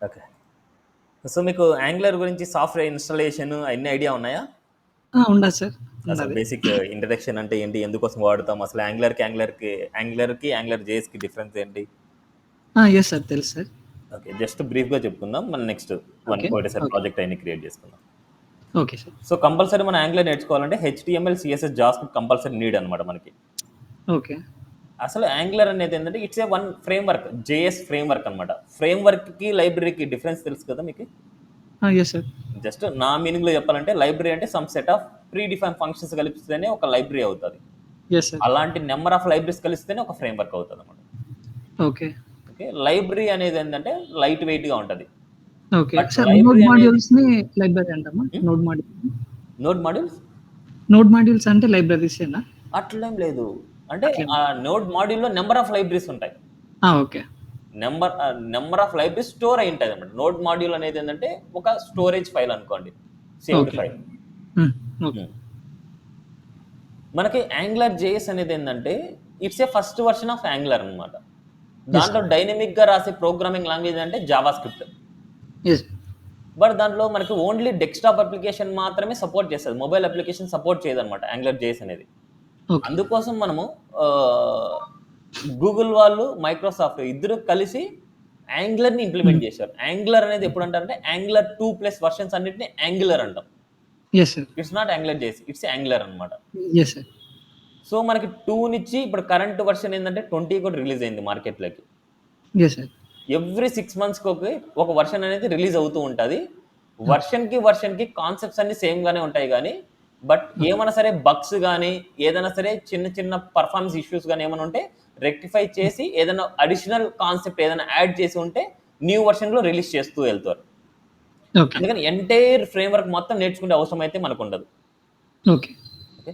Okay. So, మీకు angular గురించి software installation అయన్నీ ఐడియా ఉన్నాయా? ఉండదు సార్. అసలు ఉన్నది. బేసిక్ ఇంట్రడక్షన్ అంటే ఏంటి? ఎందుకోసం వాడుతాం? అసలు యాంగులర్‌కి జేఎస్‌కి డిఫరెన్స్ ఏంటి? Yes sir. తెలుసు సార్. ఓకే. జస్ట్ బ్రీఫ్‌గా చెప్పుకుందాం. మనం నెక్స్ట్ ఓకే. ఒకటేసారి ఓకే. ప్రాజెక్ట్ అయన్నీ క్రియేట్ చేసుకుందాం. Okay sir. సో, కంపల్సరీ మనం యాంగులర్ నేర్చుకోవాలంటే HTML, CSS, JavaScript compulsory need అనమాట మనకి. ఓకే. అసలు యాంగులర్ అనేది ఏంటంటే it's A one framework. JS framework అనమాట. ఫ్రేమ్‌వర్క్‌కి, లైబ్రరీకి డిఫరెన్స్ తెలుసు కదా మీకు? Yes sir. జస్ట్ నా మీనింగ్‌లో చెప్పాలంటే లైబ్రరీ అంటే some set of predefine functions కలిపిస్తేనే ఒక లైబ్రరీ అవుతది. Yes sir. అలాంటి నెంబర్ ఆఫ్ లైబ్రరీస్ కలిస్తేనే ఒక ఫ్రేమ్‌వర్క్ అవుతదనమాట. ఓకే. ఓకే. లైబ్రరీ అనేది ఏంటంటే లైట్ వెయిట్‌గా ఉంటది. Okay. But sir node library అనేది మాడ్యూల్స్‌ని లైబ్రరీ అంటామా? Hmm. Node module. Node modules node modules అంటే లైబ్రరీసేనా? అట్లేం లేదు. అంటే అట్లేం ఆ నోడ్ మాడ్యూల్‌లో నంబర్ ఆఫ్ లైబ్రరీస్ ఉంటాయి. Okay. Number of libraries store అయి ఉంటాయన్నమాట. నోడ్ మాడ్యూల్ అనేది ఏంటంటే ఒక స్టోరేజ్ ఫైల్ అనుకోండి. Saved okay. File. Okay. Hmm. మనకి యాంగులర్ జేఎస్ అనేది ఏంటంటే it's a first version of Angular అనమాట. యెస్ దాంట్లో సార్. డైనమిక్‌గా రాసే ప్రోగ్రామింగ్ లాంగ్వేజ్ అంటే జావాస్క్రిప్ట్. యెస్. బట్ దాంట్లో మనకి ఓన్లీ డెస్క్‌టాప్ అప్లికేషన్ మాత్రమే సపోర్ట్ చేస్తది. మొబైల్ అప్లికేషన్ సపోర్ట్ చేయదనమాట యాంగులర్ జేఎస్ అనేది. ఓకే. అందుకోసం మనము ఆహ్, గూగుల్ వాళ్ళు, మైక్రోసాఫ్ట్ ఇద్దరు కలిసి యాంగులర్‌ని ఇంప్లిమెంట్ చేశారు. యాంగులర్ అనేది ఎప్పుడంటారంటే యాంగులర్ 2+ వర్షన్స్ అన్నిటిని యాంగులర్ అంటాం. Yes sir. It's not Angular JS. It's Angular అనమాట. Yes sir. సో, మనకి 2 నుంచి ఇప్పుడు కరెంట్ వర్షన్ ఏందంటే 20 కూడా రిలీజ్ అయింది మార్కెట్‌లోకి. Yes sir. ఎవ్రీ 6 మంత్స్‌కి ఒక వర్షన్ అనేది రిలీజ్ అవుతూ ఉంటది. ఓకే. వర్షన్‌కి కాన్సెప్ట్స్ అన్నీ సేమ్ గానే ఉంటాయి గానీ, బట్ ఓకే. ఏమన్నా సరే బగ్స్ గానీ, ఏదైనా సరే చిన్న చిన్న పర్ఫార్మెన్స్ ఇష్యూస్ గానీ ఏమైనా ఉంటే రెక్టిఫై చేసి ఏదైనా అడిషనల్ కాన్సెప్ట్ ఏదైనా యాడ్ చేసి ఉంటే న్యూ వర్షన్‌లో రిలీజ్ చేస్తూ వెళ్తారు. ఓకే. అందుకని ఎంటైర్ ఫ్రేమ్‌వర్క్ మొత్తం నేర్చుకునే అవసరం అయితే మనకుండదు. ఓకే. ఓకే.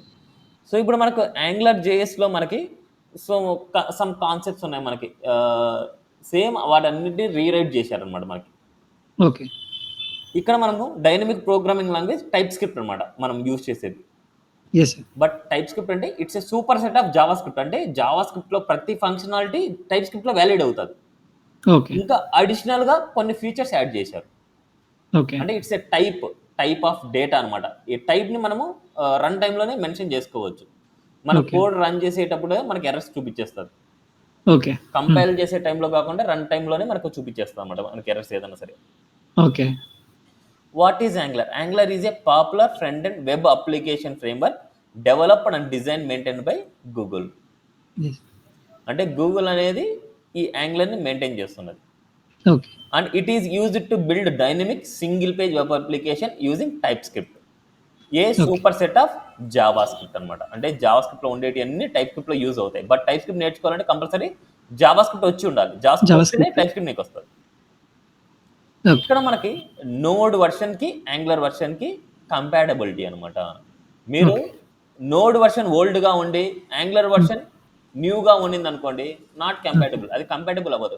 సో, ఇప్పుడు మనకు యాంగులర్ జేఎస్‌లో మనకి సో, సమ్ కాన్సెప్ట్స్ ఉన్నాయి మనకి. సేమ్ వాటన్నిటిని రీరైట్ చేశారనమాట మనకి. ఓకే. ఇక్కడ మనము dynamic programming language TypeScript అనమాట మనం యూజ్ చేసేది. Yes sir. But TypeScript అంటే it's a superset of JavaScript. అంటే జావా స్క్రిప్ట్‌లో ప్రతి ఫంక్షనాలిటీ టైప్ స్క్రిప్ట్‌లో వాలిడ్ అవుతది. ఓకే. ఇంకా అడిషనల్‌గా కొన్ని ఫీచర్స్ యాడ్ చేశారు. ఓకే. అంటే it's a type of data అనమాట. ఈ టైప్‌ని మనము రన్ టైమ్‌లోనే మెన్షన్ చేసుకోవచ్చు. మన ఓకే. కోడ్ రన్ చేసేటప్పుడే మనకి ఎర్రర్స్ చూపించేస్తది. ఓకే. కంపైల్ చేసే టైంలో కాకుండా రన్ టైమ్‌లోనే మనకు చూపించేస్తదనమాట మనకి ఎర్రర్స్ ఏదైనా సరే. Okay. What is Angular? Angular is a popular front-end web application framework developed and designed maintained by Google. Yes. అంటే గూగుల్ అనేది ఈ యాంగులర్‌ని మెయింటైన్ చేస్తున్నది. Okay. And it is used to build dynamic single page web application using TypeScript. A okay. Superset of JavaScript అనమాట. అంటే జావా స్క్రిప్ట్‌లో ఉండేటివన్నీ టైప్ స్క్రిప్ట్‌లో యూజ్ అవుతాయి. బట్ టైప్ స్క్రిప్ట్ నేర్చుకోవాలంటే కంపల్సరీ జావా స్క్రిప్ట్ వచ్చి ఉండాలి. జావా స్క్రిప్ట్ వస్తేనే జావాస్క్రిప్ట్. టైప్ స్క్రిప్ట్ నీకొస్తది. ఓకే. ఇక్కడ మనకి నోడ్ వర్షన్‌కి, యాంగులర్ వర్షన్‌కి కంపాటబిలిటీ అనమాట. మీరు ఓకే. నోడ్ వర్షన్ ఓల్డ్‌గా ఉండి, యాంగులర్ హ్మ్. వర్షన్ న్యూగా ఉండిందనుకోండి, నాట్ ఓకే. కంపాటబుల్. అది కంపాటబుల్ అవ్వదు.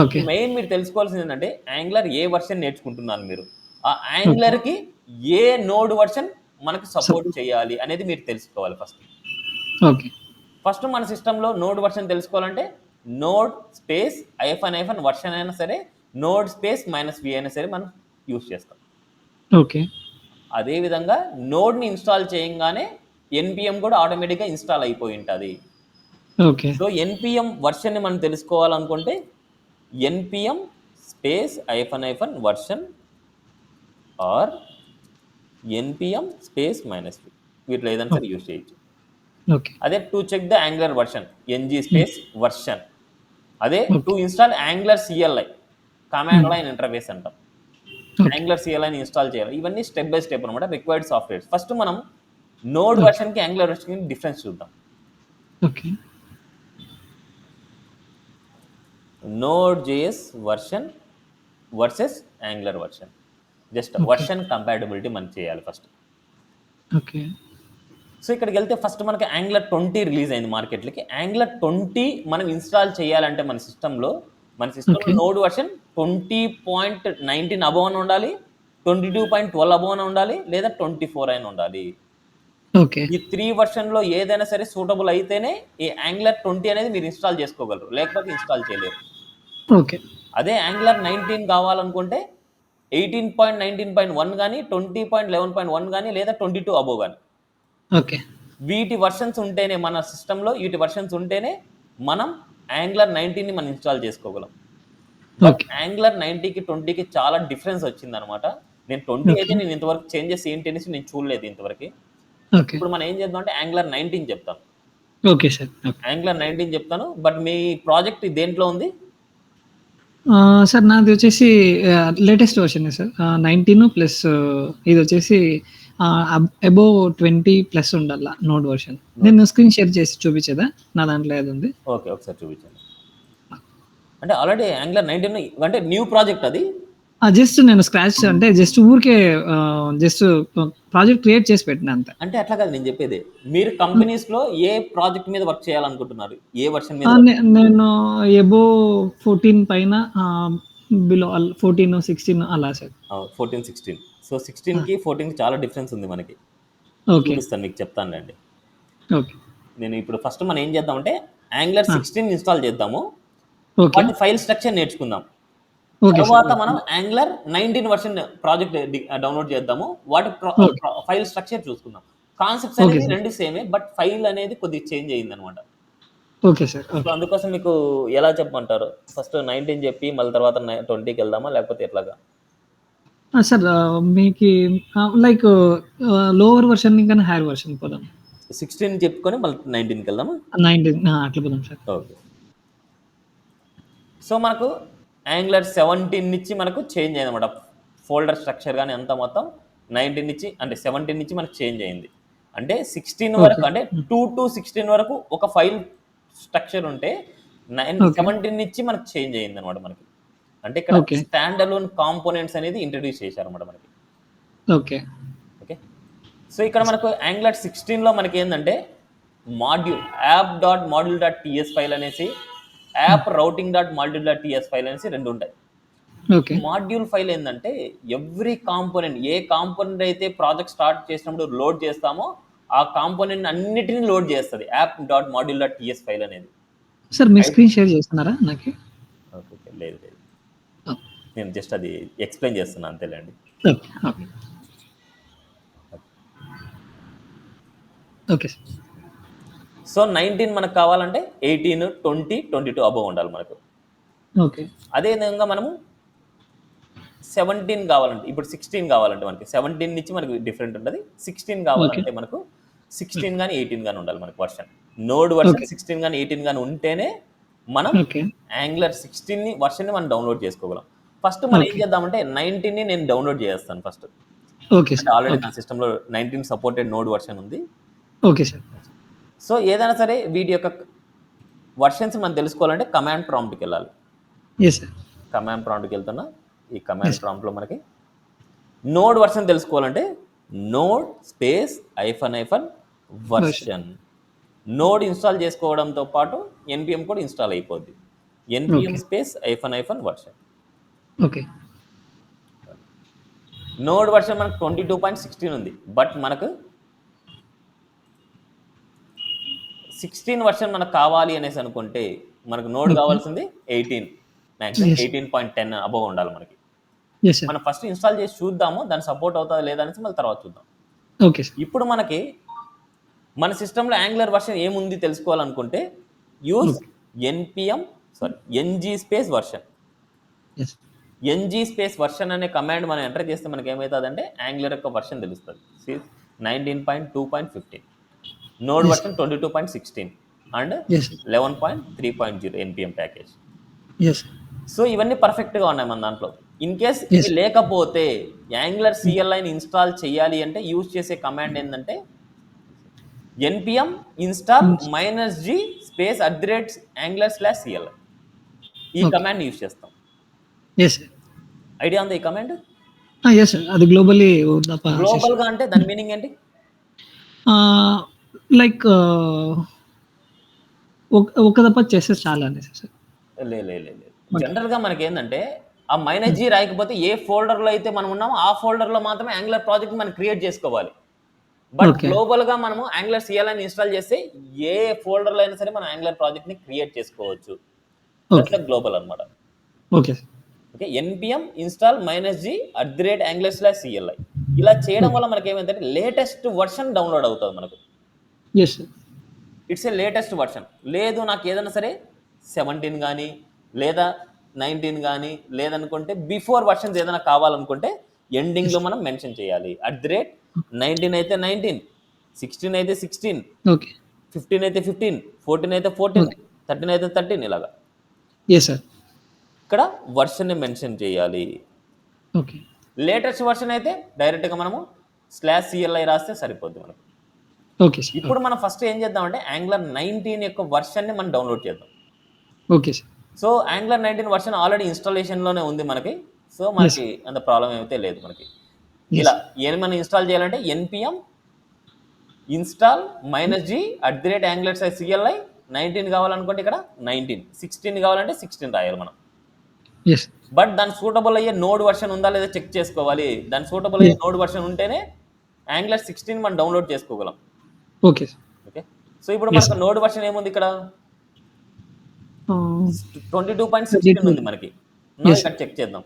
ఓకే. మెయిన్ మీరు తెలుసుకోవాల్సింది ఏంటంటే, యాంగులర్ ఏ వర్షన్ నేర్చుకుంటున్నారు మీరు. ఆ ఓకే. యాంగులర్‌కి ఏ నోడ్ వర్షన్ మనకు సపోర్ట్ సపోర్ట్. చేయాలి అనేది మీరు తెలుసుకోవాలి ఫస్ట్. ఓకే. ఫస్ట్ మన సిస్టమ్‌లో నోడ్ వర్షన్ తెలుసుకోవాలంటే, నోడ్ స్పేస్ -, వర్షన్ అయినా సరే, నోడ్ స్పేస్ -v అయినా సరే మనం యూజ్ చేస్తాం. ఓకే. అదే విధంగా నోడ్‌ని ఇన్‌స్టాల్ చేయంగానే ఎన్‌పీఎం కూడా ఆటోమేటిక్‌గా ఇన్‌స్టాల్ అయిపోయి ఉంటది. ఓకే. సో, ఎన్‌పీఎం వర్షన్‌ని మనం తెలుసుకోవాలనుకుంటే NPM space -, or NPM space -v వీటిలో ఏదైనా సరే ఓకే. యూజ్ చేయొచ్చు. ఓకే. అదే to check the Angular version NG hmm. Space version. అదే to okay. Install Angular CLI command hmm. Line interface అంటాం. ఓకే. యాంగులర్ CLIని ఇన్‌స్టాల్ చేయాలి. ఇవన్నీ స్టెప్ బై స్టెప్ అనమాట రిక్వైర్డ్ సాఫ్ట్‌వేర్స్. ఫస్ట్ మనం నోడ్ ఓకే. వర్షన్‌కి, యాంగులర్ వర్షన్‌కి డిఫరెన్స్ చూద్దాం. Okay. Node JS version versus Angular version. Just okay. Version compatibility మనం చేయాలి ఫస్ట్. ఓకే. సో, ఇక్కడికెళ్తే ఫస్ట్ మనకి యాంగులర్ 20 రిలీజ్ అయింది మార్కెట్‌లోకి. యాంగులర్ 20 మనం ఇన్‌స్టాల్ చేయాలంటే మన సిస్టమ్‌లో ఓకే. నోడ్ వర్షన్ 20.19 అబోవ్ అని ఉండాలి. 22.12 అబోవ్ అని ఉండాలి. లేదా 24 అయినా ఉండాలి. ఓకే. ఈ 3 వర్షన్‌లో ఏదైనా సరే సూటబుల్ అయితేనే ఈ యాంగులర్ 20 అనేది మీరు ఇన్‌స్టాల్ చేసుకోగలరు. లేకపోతే ఇన్‌స్టాల్ చేయలేరు. ఓకే. అదే యాంగులర్ 19 కావాలనుకుంటే 18.19.1 కానీ 20.11.1 కానీ లేదా 22 అబోవ్ కానీ ఓకే. వీటి వర్షన్స్ ఉంటేనే మన సిస్టంలో వీటి వర్షన్స్ ఉంటేనే మనం యాంగులర్ 19ని మనం ఇన్స్టాల్ చేసుకోగలం. But okay. యాంగులర్ 90కి 20కి చాలా డిఫరెన్స్ వచ్చిందనమాట. నేను 20 అయితే ఓకే. నేను ఇంతవరకు చేంజెస్ ఏంటి అనేసి నేను చూడలేదు ఇంతవరకు. ఓకే. ఇప్పుడు మనం ఏం చేద్దాం అంటే యాంగులర్ 19 చెప్తాను. Okay sir. ఓకే. యాంగులర్ 19 చెప్తాను. బట్ మీ ప్రాజెక్ట్ దేంట్లో ఉంది? సార్ నాది వచ్చేసి లేటెస్ట్ వర్షనే సార్. 19 ప్లస్ ఇదొచ్చేసి అబోవ్ 20 ప్లస్ ఉండాల నోడ్ వర్షన్. నేను స్క్రీన్ షేర్ చేసి చూపించేదా? నా దాంట్లో ఏదుంది? ఓకే. ఒకసారి చూపించండి. అంటే ఆల్రెడీ యాంగులర్ 19 అంటే న్యూ ప్రాజెక్ట్ అది? జస్ట్ నేను స్క్రాచ్ అంటే జస్ట్ ఊరికే జస్ట్ ప్రాజెక్ట్ క్రియేట్ చేసి పెట్టినా అంతే. అంటే అట్లా కాదు నేను చెప్పేది. మీరు కంపెనీస్‌లో ఏ ప్రాజెక్ట్ మీద వర్క్ చేయాలనుకుంటున్నారు? ఏ వర్షన్ మీద? నేను అబోవ్ 14 పైన బిలో 14, 16 అలా సార్. 14, 16. సో 16కి 14కి చాలా డిఫరెన్స్ ఉంది మనకి. ఓకే. చూపిస్తాను మీకు చెప్తానులెండి. ఓకే. నేను ఇప్పుడు ఫస్ట్ మనం ఏం చేద్దామంటే యాంగులర్ 16 ఇన్స్టాల్ చేద్దాము. ఓకే. వాటి ఫైల్ స్ట్రక్చర్ నేర్చుకుందాం. ఓకే తర్వాత సార్. మనం యాంగులర్ 19 వర్షన్ ప్రాజెక్ట్ డౌన్లోడ్ చేద్దాము. వాటి ఓకే. ఫైల్ స్ట్రక్చర్ చూసుకుందాం. కాన్సెప్ట్స్ ఓకే అనేది సార్. రెండు సేమే. బట్ ఫైల్ అనేది కొద్దిగా చేంజ్ అయిందనమాట. Okay sir. So okay. అందుకోసం మీకు ఎలా చెప్పమంటారు? ఫస్ట్ 19 చెప్పి మళ్ళీ తర్వాత 20కి వెళ్దామా లేకపోతే ఎట్లాగా? సార్ మీకి లైక్ లోవర్ వర్షన్ ఇంకా హైయర్ వర్షన్ పోదాం. 16 చెప్పుకొని మళ్ళీ 19కి వెళ్దామా? 19 అట్లా పోదాం సార్. ఓకే. సో మనకు యాంగులర్ 17 నుంచి మనకు చేంజ్ అయిందన్నమాట. ఫోల్డర్ స్ట్రక్చర్ కానీ అంతా మొత్తం 19 నుంచి అంటే 17 నుంచి మనకు చేంజ్ అయింది. అంటే 16 వరకు ఓకే. అంటే 2 to 16 వరకు ఒక ఫైల్ స్ట్రక్చర్ ఉంటే ఓకే. 17 నుంచి మనకు చేంజ్ అయిందన్నమాట మనకి. అంటే ఇక్కడ ఓకే. స్టాండ్ అలోన్ కాంపోనెంట్స్ అనేది ఇంట్రడ్యూస్ చేశారన్నమాట మనకి. ఓకే. ఓకే. సో ఇక్కడ మనకు యాంగులర్ 16లో మనకి ఏంటంటే మాడ్యూల్ app.module.ts ఫైల్ అనేసి యాప్ routing.module.ts ఫైల్ అనేసి రెండు ఉంటాయి. ఓకే. మాడ్యూల్ ఫైల్ ఏంటంటే ఎవ్రీ కాంపోనెంట్ ఏ కాంపోనెంట్ అయితే ప్రాజెక్ట్ స్టార్ట్ చేసినప్పుడు లోడ్ చేస్తామో ఆ కాంపోనెంట్ అన్నిటిని లోడ్ చేస్తుంది app.module.ts ఫైల్ అనేది. సార్ మీ స్క్రీన్ షేర్ చేస్తున్నారా నాకు? ఓకే. లేదు లేదు నేను జస్ట్ అది ఎక్స్ప్లెయిన్ చేస్తున్నాను అంతేలేండి. Okay. Okay. Okay sir. So 19 మనకు కావాలంటే 18, 20, 22 అబోవ్ ఉండాలి మనకు. ఓకే. అదేవిధంగా మనము 17 కావాలంటే ఇప్పుడు 16 కావాలంటే మనకి 17 నుంచి మనకి డిఫరెంట్ ఉంటుంది. 16 కావాలంటే మనకు 16 కానీ 18 కానీ ఉండాలి మనకు వర్షన్. నోడ్ వర్షన్ 16 కానీ 18 కానీ ఉంటేనే మనం ఓకే. యాంగులర్ 16 వర్షన్ని మనం డౌన్లోడ్ చేసుకోగలం. ఫస్ట్ మనం ఏం చేద్దామంటే 19ని నేను డౌన్లోడ్ చేస్తాను ఫస్ట్. ఓకే అంటే సార్. ఆల్రెడీ నా సిస్టంలో 19 సపోర్టెడ్ నోడ్ వర్షన్ ఉంది. Okay sir. సో ఏదైనా సరే వీటి యొక్క వర్షన్స్ మనం తెలుసుకోవాలంటే కమాండ్ ప్రాంప్ట్కి వెళ్ళాలి. Yes sir. కమాండ్ ప్రాంప్ట్కి వెళ్తున్నా. ఈ కమాండ్ ప్రాంప్ట్లో మనకి నోడ్ వర్షన్ తెలుసుకోవాలంటే Node space hyphen version. Node install చేసుకోవడంతో పాటు npm కూడా ఇన్స్టాల్ అయిపోద్ది. npm space hyphen version. Okay. Node version మనకు 22.16 ఉంది. బట్ మనకు 16 వర్షన్ మనకు కావాలి అనేసి అనుకుంటే మనకు నోడ్ కావాల్సింది 18 మ్యాక్సిమం 18.10 అబోవ్ ఉండాలి మనకి. Yes sir. మనం ఫస్ట్ ఇన్స్టాల్ చేసి చూద్దాము దాని సపోర్ట్ అవుతుందా లేదా అనేసి మళ్ళీ తర్వాత చూద్దాం. Okay sir. ఇప్పుడు మనకి మన సిస్టంలో యాంగులర్ వర్షన్ ఏముంది తెలుసుకోవాలనుకుంటే use ng space version. Yes. ng space version అనే కమాండ్ మనం ఎంటర్ చేస్తే మనకి ఏమవుతుందంటే యాంగులర్ యొక్క వర్షన్ తెలుస్తుంది. 19.2.15 Node version 22.16 and yes. 11.3.0 npm package. Yes. So ఇవన్నీ పర్ఫెక్ట్గా ఉన్నాయి మన దాంట్లో. ఇన్ కేస్ ఇది లేకపోతే యాంగులర్ CLIని ఇన్స్టాల్ చేయాలి అంటే యూజ్ చేసే కమాండ్ ఏంటంటే npm install -g space @angular/CLI ఈ కమాండ్ యూజ్ చేస్తాం. Yes sir. ఐడియా ఉంది ఈ కమాండ్? Yes sir. అది గ్లోబల్లీ గ్లోబల్ గా అంటే దాని మీనింగ్ ఏంటి? లైక్ ఒక దప్ప చేస్తే చాలా అనేసి సార్. లేదు జనరల్ గా మనకి ఏంటంటే ఆ -g రాయకపోతే ఏ ఫోల్డర్ లో అయితే మనం ఉన్నామో ఆ ఫోల్డర్ లో మాత్రమే యాంగులర్ ప్రాజెక్ట్ మనం క్రియేట్ చేసుకోవాలి. బట్ గ్లోబల్ గా మనము యాంగులర్ CLIని ఇన్స్టాల్ చేస్తే ఏ ఫోల్డర్ లో అయినా సరే మనం యాంగులర్ ప్రాజెక్ట్ ని క్రియేట్ చేసుకోవచ్చు. గ్లోబల్ అన్నమాట. Okay sir. Okay, npm install -g @angular/cli. ఇలా చేయడం ఓకే. వల్ల మనకి ఏమైందంటే లేటెస్ట్ వర్షన్ డౌన్లోడ్ అవుతుంది మనకు. Yes sir. It's a latest version. లేదు నాకు ఏదైనా సరే 17 కానీ లేదా 19 కానీ లేదనుకుంటే బిఫోర్ వర్షన్స్ ఏదైనా కావాలనుకుంటే ఎండింగ్లో మనం మెన్షన్ చేయాలి. @19 అయితే 19, 16 అయితే 16, ఓకే. 15 అయితే 15, 14 అయితే 14, ఓకే. 13 అయితే 13 ఇలాగా. Yes sir. ఇక్కడ వర్షన్ని మెన్షన్ చేయాలి. ఓకే. లేటెస్ట్ వర్షన్ అయితే డైరెక్ట్గా మనము /CLI రాస్తే సరిపోద్ది మనకు. Okay sir. ఇప్పుడు మనం ఫస్ట్ ఏం చేద్దామంటే Angular 19 యొక్క వర్షన్ని మనం డౌన్లోడ్ చేద్దాం. Okay sir. So Angular 19 version already ఇన్స్టాలేషన్లోనే ఉంది మనకి. సో మనకి అంత ప్రాబ్లం అయితే లేదు మనకి. ఇలా ఏమైనా ఇన్స్టాల్ చేయాలంటే npm install -g @angular/cli 19 కావాలనుకుంటే ఇక్కడ 19, 16 కావాలంటే 16 రాయాలి మనం. యెస్. బట్ దాని సూటబుల్ అయ్యే నోడ్ వర్షన్ ఉందా లేదా చెక్ చేసుకోవాలి. దాని సూటబుల్ అయ్యే నోడ్ వర్షన్ ఉంటేనే Angular 16 మనం డౌన్లోడ్ చేసుకోగలం. Okay sir. ఓకే, సో ఇప్పుడు మనకు నోడ్ వర్షన్ ఏముంది ఇక్కడ 22.16 ఉంది మనకి. ఇక్కడ చెక్ చేద్దాం.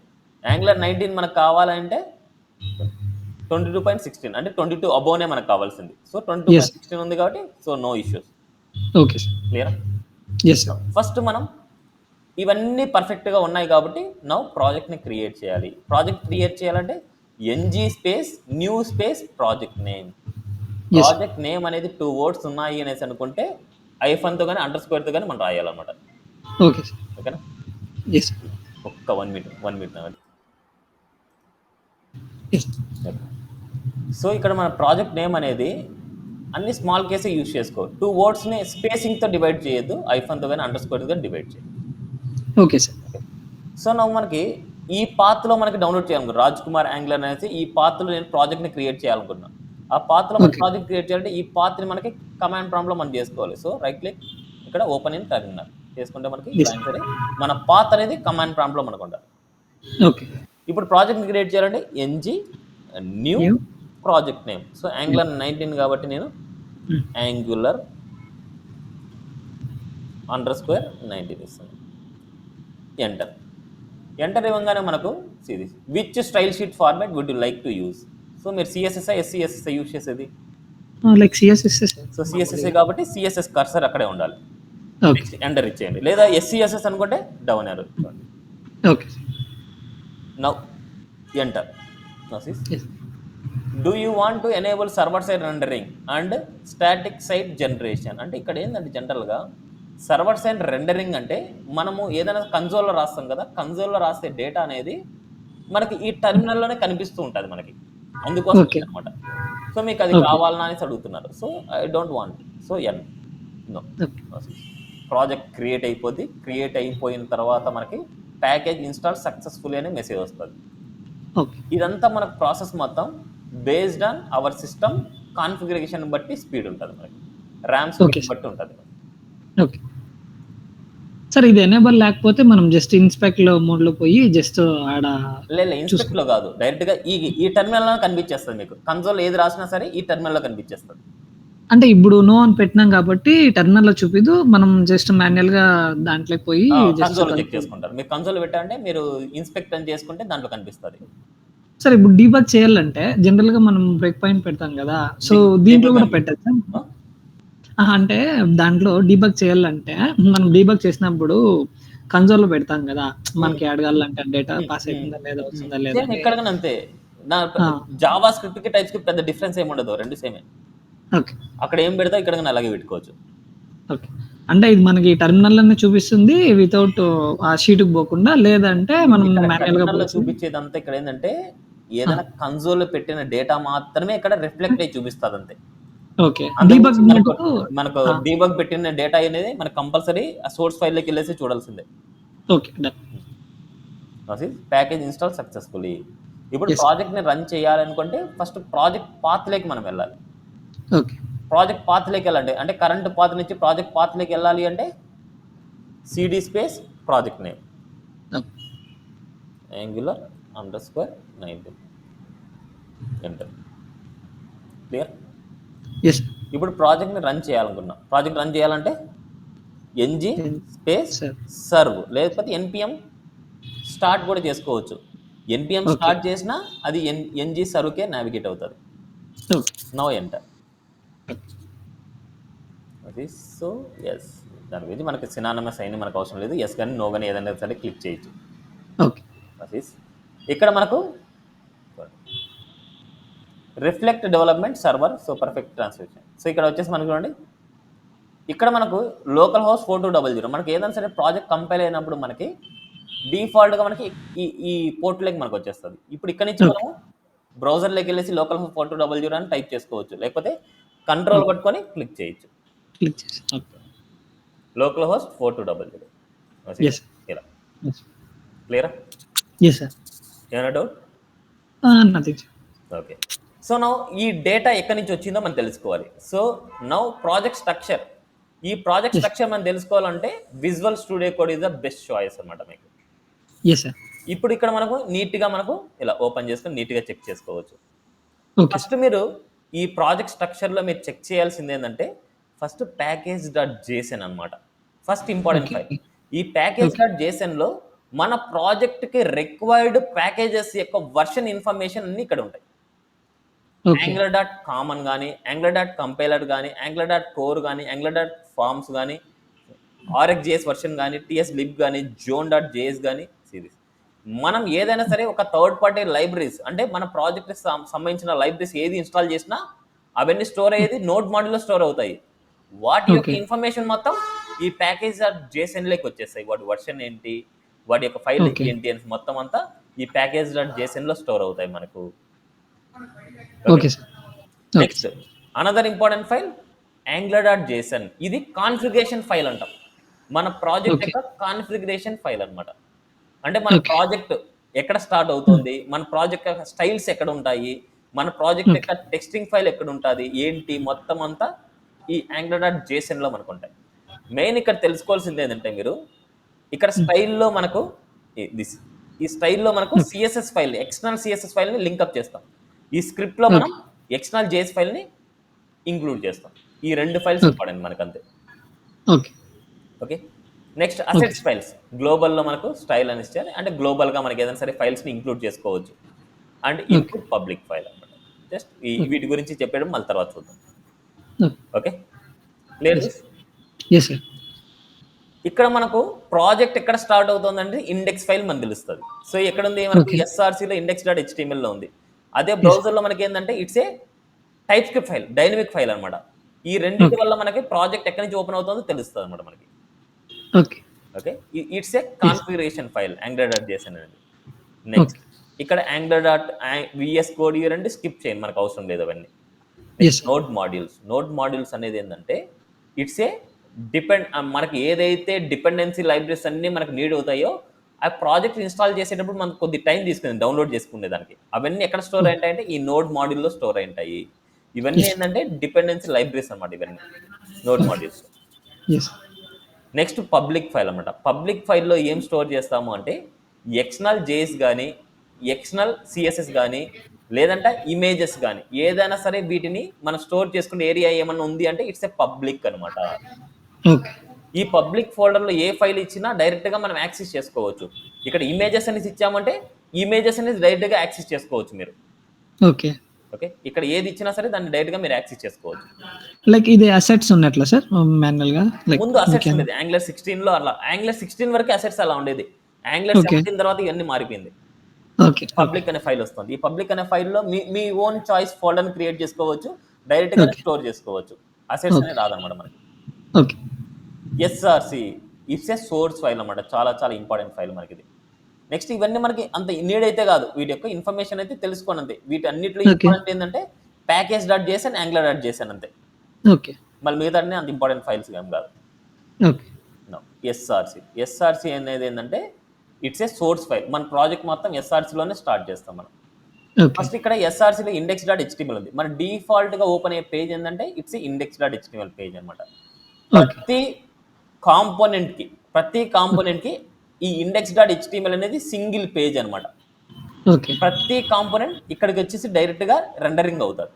Angular 19 మనకు కావాలంటే 22.16 అంటే 22 అబోనే మనకు కావాల్సింది. సో 22.16 ఉంది కాబట్టి so no issues. Okay sir. క్లియరా? Yes sir. ఫస్ట్ మనం ఇవన్నీ పర్ఫెక్ట్గా ఉన్నాయి కాబట్టి నౌ ప్రాజెక్ట్ని క్రియేట్ చేయాలి. ప్రాజెక్ట్ క్రియేట్ చేయాలంటే ng space new space project name. Project name అనేది 2 words ఉన్నాయి అనేసి అనుకుంటే ఐఫన్తో కానీ _తో కానీ మనం రాయాలన్నమాట. Okay sir. ఓకేనా? యెస్. ఒక్క 1 minute నాది. యెస్. సో ఇక్కడ మన ప్రాజెక్ట్ నేమ్ అనేది అన్ని స్మాల్ కేసే యూజ్ చేసుకో. 2 wordsని స్పేసింగ్తో డివైడ్ చేయొద్దు, ఐఫన్తో కానీ _తో కానీ డివైడ్ చేయాలి. Okay sir. సో ನಾವು మనకి ఈ పాత్లో మనకి డౌన్లోడ్ చేయాలనుకున్నాను. రాజ్ కుమార్ యాంగ్లర్ అనేసి ఈ పాత్లో నేను ప్రాజెక్ట్ని క్రియేట్ చేయాలనుకున్నాను. ఆ పాత్లో మన ప్రాజెక్ట్ క్రియేట్ చేయాలంటే ఈ పాత్ని మనకి కమాండ్ ప్రాంప్ట్లో మనం చేసుకోవాలి. సో రైట్ క్లిక్ ఇక్కడ ఓపెన్ ఇన్ టెర్మినల్ చేసుకుంటే మనకి సరే మన పాత్ అనేది కమాండ్ ప్రాంప్ట్లో మనకు ఉండాలి. ఓకే. ఇప్పుడు ప్రాజెక్ట్ని క్రియేట్ చేయాలంటే ng new project name. So Angular 19 కాబట్టి నేను Angular _19 ఇస్తాను. ఎంటర్ ఇవ్వగానే మనకు సిరీస్ which style sheet format would you like to use. So మీరు CSS SCSS యూజ్ చేసేది లైక్ CSS. సో CSS కాబట్టి CSS కర్సర్ అక్కడే ఉండాలి. ఓకే. ఎంటర్ ఇచ్చేయండి. లేదా SCSS అనుకుంటే డౌన్ యారో ఇవ్వండి. Okay. Now enter. Do you want to enable server side rendering and static site generation అంటే ఇక్కడ ఏంటంటే జనరల్గా సర్వర్ సైడ్ రెండరింగ్ అంటే మనము ఏదైనా కన్సోల్లో రాస్తాం కదా, కన్సోల్లో రాస్తే డేటా అనేది మనకి ఈ టెర్మినల్లోనే కనిపిస్తూ ఉంటుంది మనకి. అందుకోసం అనమాట. సో మీకు అది కావాలన్నా అనేసి అడుగుతున్నారు. So I don't want. So no. Project create అయిపోద్ది. క్రియేట్ అయిపోయిన తర్వాత మనకి ప్యాకేజ్ ఇన్స్టాల్ సక్సెస్ఫుల్ అనే మెసేజ్ వస్తుంది. ఇదంతా మనకు ప్రాసెస్ మొత్తం based on our system configuration బట్టి స్పీడ్ ఉంటుంది మనకి. ర్యామ్ స్పీడ్ బట్టి ఉంటుంది. ఓకే సార్, ఇది ఎనేబుల్ లేకపోతే మనం జస్ట్ ఇన్స్పెక్ట్ లో మోడ్ లో పోయి జస్ట్ ఆడ లేదు, ఇన్స్పెక్ట్ లో కాదు, డైరెక్ట్ గా ఈ టెర్మినల్ లో కనిపించేస్తుంది మీకు. కన్సోల్ ఏది రాసినా సరే ఈ టెర్మినల్ లో కనిపించేస్తుంది. అంటే ఇప్పుడు నో అని పెట్టినాం కాబట్టి టెర్మినల్ లో చూపిదు, మనం జస్ట్ మాన్యువల్ గా దాంట్లోకి పోయి కన్సోల్ చెక్ చేసుకుంటారు. మీరు కన్సోల్ పెట్టాలంటే మీరు ఇన్స్పెక్ట్ అని చేసుకుంటే దాంట్లో కనిపిస్తుంది. సార్ ఇప్పుడు డీబగ్ చేయాలంటే జనరల్ గా మనం బ్రేక్ పాయింట్ పెడతాం కదా, సో దీంట్లో కూడా పెట్టచ్చు. అంటే దాంట్లో డీబగ్ చేయాలంటే మనం డీబగ్ చేసినప్పుడు కన్సోల్ లో పెడతాం కదా, మనకి అడగాలంటే డేటా పాస్ అవుతుందా లేదా, వస్తుందా లేదా. ఎక్కడికైనా అంతే. జావా స్క్రిప్ట్ కి టైప్ స్క్రిప్ట్ పెద్ద డిఫరెన్స్ ఏమి ఉండదు, రెండు సేమే. ఓకే, అక్కడ ఏం పెడతా ఇక్కడ అలాగే పెట్టుకోవచ్చు. ఓకే, అంటే ఇది మనకి టెర్మినల్ లోనే చూపిస్తుంది వితౌట్ ఆ షీట్ కి పోకుండా, లేదంటే మనం మాన్యువల్ గా చూపించేదంతా ఇక్కడ ఏంటంటే ఏదైనా కన్సోల్ లో పెట్టిన డేటా మాత్రమే ఇక్కడ రిఫ్లెక్ట్ అయ్యి చూపిస్తుంది అంతే. ఓకే, మనకు డీబగ్ పెట్టిన డేటా అనేది మనకు కంపల్సరీ ఆ సోర్స్ ఫైల్ లోకి వెళ్ళేసి చూడాల్సిందే. Okay, package install successfully. ఇప్పుడు ప్రాజెక్ట్ ని రన్ చేయాలనుకుంటే ఫస్ట్ ప్రాజెక్ట్ పాత్ లోకి మనం వెళ్ళాలి. ఓకే, ప్రాజెక్ట్ పాత్ లోకి వెళ్ళండి అంటే కరెంట్ పాత్ నుంచి ప్రాజెక్ట్ పాత్ లోకి వెళ్ళాలి అంటే CD space project name Angular_19 enter. Clear? ఇప్పుడు ప్రాజెక్ట్ ని రన్ చేయాలనుకున్నా. ప్రాజెక్ట్ రన్ చేయాలంటే ng స్పేస్ సర్వ్ లేకపోతే npm స్టార్ట్ కూడా చేసుకోవచ్చు. NPM okay. స్టార్ట్ చేసినా అది ఎన్జి సర్వ్కే నావిగేట్ అవుతుంది. ఓకే. No enter. అది సో ఎస్, దాని గురించి మనకి సినానమస్ అయిన మనకు అవసరం లేదు. ఎస్ కానీ నో కానీ ఏదైనా సరే క్లిక్ చేయొచ్చు. ఓకే. అది ఇక్కడ మనకు reflect development server so perfect translation. So ఇక్కడ వచ్చేసి మనకు చూడండి, ఇక్కడ మనకు లోకల్ హోస్ట్ 4200 మనకి ఏదైనా సరే ప్రాజెక్ట్ కంపైల్ అయినప్పుడు మనకి డిఫాల్ట్గా మనకి ఈ పోర్ట్లోకి మనకు వచ్చేస్తుంది. ఇప్పుడు ఇక్కడ నుంచి మనము బ్రౌజర్లోకి వెళ్ళేసి లోకల్ హోస్ట్ 4200 అని టైప్ చేసుకోవచ్చు, లేకపోతే కంట్రోల్ పట్టుకొని క్లిక్ చేయొచ్చు. క్లిక్ చేసి ఓకే. లోకల్ హోస్ట్ 4200 ఎస్ ఇలా క్లియరా? Yes sir. ఏమైనా doubt? Nothing. Okay. So now ఈ డేటా ఎక్కడి నుంచి వచ్చిందో మనం తెలుసుకోవాలి. సో నౌ ప్రాజెక్ట్ స్ట్రక్చర్, ఈ ప్రాజెక్ట్ స్ట్రక్చర్ మనం తెలుసుకోవాలంటే Visual Studio Code is the best choice అనమాట మీకు. Yes sir. ఇప్పుడు ఇక్కడ మనకు నీట్గా మనకు ఇలా ఓపెన్ చేసుకొని నీట్గా చెక్ చేసుకోవచ్చు. ఓకే. ఫస్ట్ మీరు ఈ ప్రాజెక్ట్ స్ట్రక్చర్లో మీరు చెక్ చేయాల్సింది ఏంటంటే ఫస్ట్ ప్యాకేజ్ డాట్ జేసన్ అనమాట. First important file. ఈ ప్యాకేజ్ డాట్ జేసన్లో మన ప్రాజెక్ట్కి రిక్వైర్డ్ ప్యాకేజెస్ యొక్క వర్షన్ ఇన్ఫర్మేషన్ అన్ని ఇక్కడ ఉంటాయి. యాంగులర్ డాట్ కామన్ కానీ, యాంగులర్ డాట్ కంపైలర్ కానీ, యాంగులర్ డాట్ కోర్ కానీ, యాంగులర్ డాట్ ఫార్మ్స్ కానీ, ఆర్ఎక్స్ జేఎస్ వర్షన్ కానీ, టిఎస్ లిబ్ కానీ, జోన్ డాట్ జేఎస్ కానీ, సిరీస్. మనం ఏదైనా సరే ఒక థర్డ్ పార్టీ లైబ్రరీస్ అంటే మన ప్రాజెక్ట్కి సంబంధించిన లైబ్రరీస్ ఏది ఇన్స్టాల్ చేసినా అవన్నీ స్టోర్ అయ్యేది నోడ్ మాడ్యూల్లో స్టోర్ అవుతాయి. వాటి యొక్క ఇన్ఫర్మేషన్ మొత్తం ఈ ప్యాకేజ్ డాట్ జేసన్లోకి వచ్చేస్తాయి. వాటి వర్షన్ ఏంటి, వాటి యొక్క ఫైల్ ఏంటి అని మొత్తం అంతా ఈ ప్యాకేజ్ డాట్ జేసన్లో స్టోర్ అవుతాయి మనకు. Next another important file angular dot Jason. ఇది కాన్ఫిగరేషన్ ఫైల్ అంటాం. మన ప్రాజెక్ట్ యొక్క కాన్ఫిగరేషన్ ఫైల్ అనమాట. అంటే మన ప్రాజెక్ట్ ఎక్కడ స్టార్ట్ అవుతుంది, మన ప్రాజెక్ట్ యొక్క స్టైల్స్ ఎక్కడ ఉంటాయి, మన ప్రాజెక్ట్ యొక్క టెక్స్టింగ్ ఫైల్ ఎక్కడ ఉంటుంది ఏంటి మొత్తం అంతా ఈ యాంగులర్ డాట్ జేసన్లో మనకు ఉంటాయి. మెయిన్ ఇక్కడ తెలుసుకోవాల్సింది ఏంటంటే మీరు ఇక్కడ స్టైల్లో మనకు ఈ స్టైల్లో మనకు సిఎస్ఎస్ ఫైల్, ఎక్స్టర్నల్ సిఎస్ఎస్ ఫైల్ని లింక్అప్ చేస్తాం. ఈ స్క్రిప్ట్లో మనం ఎక్స్టర్నల్ జేఎస్ ఫైల్ని ఇంక్లూడ్ చేస్తాం. ఈ రెండు ఫైల్స్ ఇంపార్టెంట్ మనకు అంతే. ఓకే. Next assets files. గ్లోబల్లో మనకు స్టైల్ అని ఇచ్చారు అంటే గ్లోబల్గా మనకి ఏదైనా సరే ఫైల్స్ని ఇంక్లూడ్ చేసుకోవచ్చు. అండ్ ఇన్పుట్ పబ్లిక్ ఫైల్ అనమాట. జస్ట్ వీటి గురించి చెప్పడం మళ్ళీ తర్వాత చూద్దాం. ఓకే లేదు. ఇక్కడ మనకు ప్రాజెక్ట్ ఎక్కడ స్టార్ట్ అవుతుందంటే ఇండెక్స్ ఫైల్ మనకు తెలుస్తుంది. సో ఎక్కడ ఉంది మనకు ఎస్ఆర్సీలో ఇండెక్స్ డాట్ హెచ్టిఎంఎల్లో ఉంది. అదే బ్రౌజర్లో మనకి ఏంటంటే it's a type script file, dynamic file అనమాట. ఈ రెండింటి వల్ల మనకి ప్రాజెక్ట్ ఎక్కడి నుంచి ఓపెన్ అవుతుందో తెలుస్తుంది అనమాట మనకి. Okay. It's a configuration file angular dot Jason అనేది. నెక్స్ట్ ఇక్కడ యాంగులర్ డాట్ విఎస్ కోడ్ ఈ రెండు స్కిప్ చేయండి, మనకు అవసరం లేదు అవన్నీ. Node modules. నోడ్ మాడ్యూల్స్ అనేది ఏంటంటే ఇట్స్ ఏ మనకి ఏదైతే డిపెండెన్సీ లైబ్రరీస్ అన్ని మనకు నీడ్ అవుతాయో ఆ ప్రాజెక్ట్ ఇన్స్టాల్ చేసేటప్పుడు మనకు కొద్ది టైం తీసుకుంది డౌన్లోడ్ చేసుకునే దానికి. అవన్నీ ఎక్కడ స్టోర్ అయ్యాయంటే ఈ నోడ్ మాడ్యూల్లో స్టోర్ అయ్యాయి. ఇవన్నీ ఏంటంటే డిపెండెన్సీ లైబ్రరీస్ అనమాట ఇవన్నీ node modules. Next public file అనమాట. పబ్లిక్ ఫైల్లో ఏం స్టోర్ చేస్తాము అంటే ఎక్స్టర్నల్ జేఎస్ కానీ, ఎక్స్టర్నల్ సిఎస్ఎస్ కానీ, లేదంటే ఇమేజెస్ కానీ ఏదైనా సరే వీటిని మనం స్టోర్ చేసుకునే ఏరియా ఏమన్నా ఉంది అంటే ఇట్స్ ఏ పబ్లిక్ అనమాట. ఈ పబ్లిక్ ఫోల్డర్లో ఏ ఫైల్ ఇచ్చినా డైరెక్ట్గా మనం యాక్సెస్ చేసుకోవచ్చు. ఇక్కడ ఇమేజెస్ అనేసి ఇచ్చామంటే ఇమేజెస్ అనేది డైరెక్ట్గా యాక్సెస్ చేసుకోవచ్చు మీరు. ఓకే. ఇక్కడ ఏది ఇచ్చినా సరే దాన్ని డైరెక్ట్గా మీరు యాక్సెస్ చేసుకోవచ్చు. లైక్ ఇది అసెట్స్ ఉన్నట్లా సార్ మాన్యువల్ గా? ముందు అసెట్స్ ఉండేది యాంగులర్ 16లో, అలా యాంగులర్ 16 వరకు అసెట్స్ అలా ఉండేది. యాంగులర్ 17 తర్వాత ఇవన్నీ మారిపోయింది. పబ్లిక్ అనే ఫైల్ వస్తుంది. ఈ పబ్లిక్ అనే ఫైల్లో మీ ఓన్ చాయిస్ ఫోల్డర్ని క్రియేట్ చేసుకోవచ్చు, డైరెక్ట్గా స్టోర్ చేసుకోవచ్చు. అసెట్స్ అనేది రాదనమాట మనకి. SRC it's a source file అనమాట. చాలా చాలా ఇంపార్టెంట్ ఫైల్ మనకి ఇది. నెక్స్ట్ ఇవన్నీ మనకి అంత నీడ్ అయితే కాదు, వీటి యొక్క ఇన్ఫర్మేషన్ అయితే తెలుసుకోండి అంతే. వీటి అన్నింటిలో ఇంపార్టెంట్ ఏంటంటే package dot Jason, angular dot Jason అంతే. మళ్ళీ మిగతా అంత ఇంపార్టెంట్ ఫైల్స్ ఏం కాదు. ఎస్ఆర్సి అనేది ఏంటంటే ఇట్స్ ఏ సోర్స్ ఫైల్. మన ప్రాజెక్ట్ మొత్తం ఎస్ఆర్సీలోనే స్టార్ట్ చేస్తాం మనం. ఫస్ట్ ఇక్కడ ఎస్ఆర్సీలో ఇండెక్స్ డాట్ హెచ్టిఎంఎల్ ఉంది. మన డిఫాల్ట్గా ఓపెన్ అయ్యే పేజ్ ఏంటంటే it's index dot HTML page అనమాట. ప్రతి కాంపోనెంట్కి ఈ ఇండెక్స్ డాట్ హెచ్టిఎంఎల్ అనేది సింగిల్ పేజ్ అనమాట. ప్రతి కాంపోనెంట్ ఇక్కడికి వచ్చేసి డైరెక్ట్గా రెండరింగ్ అవుతుంది.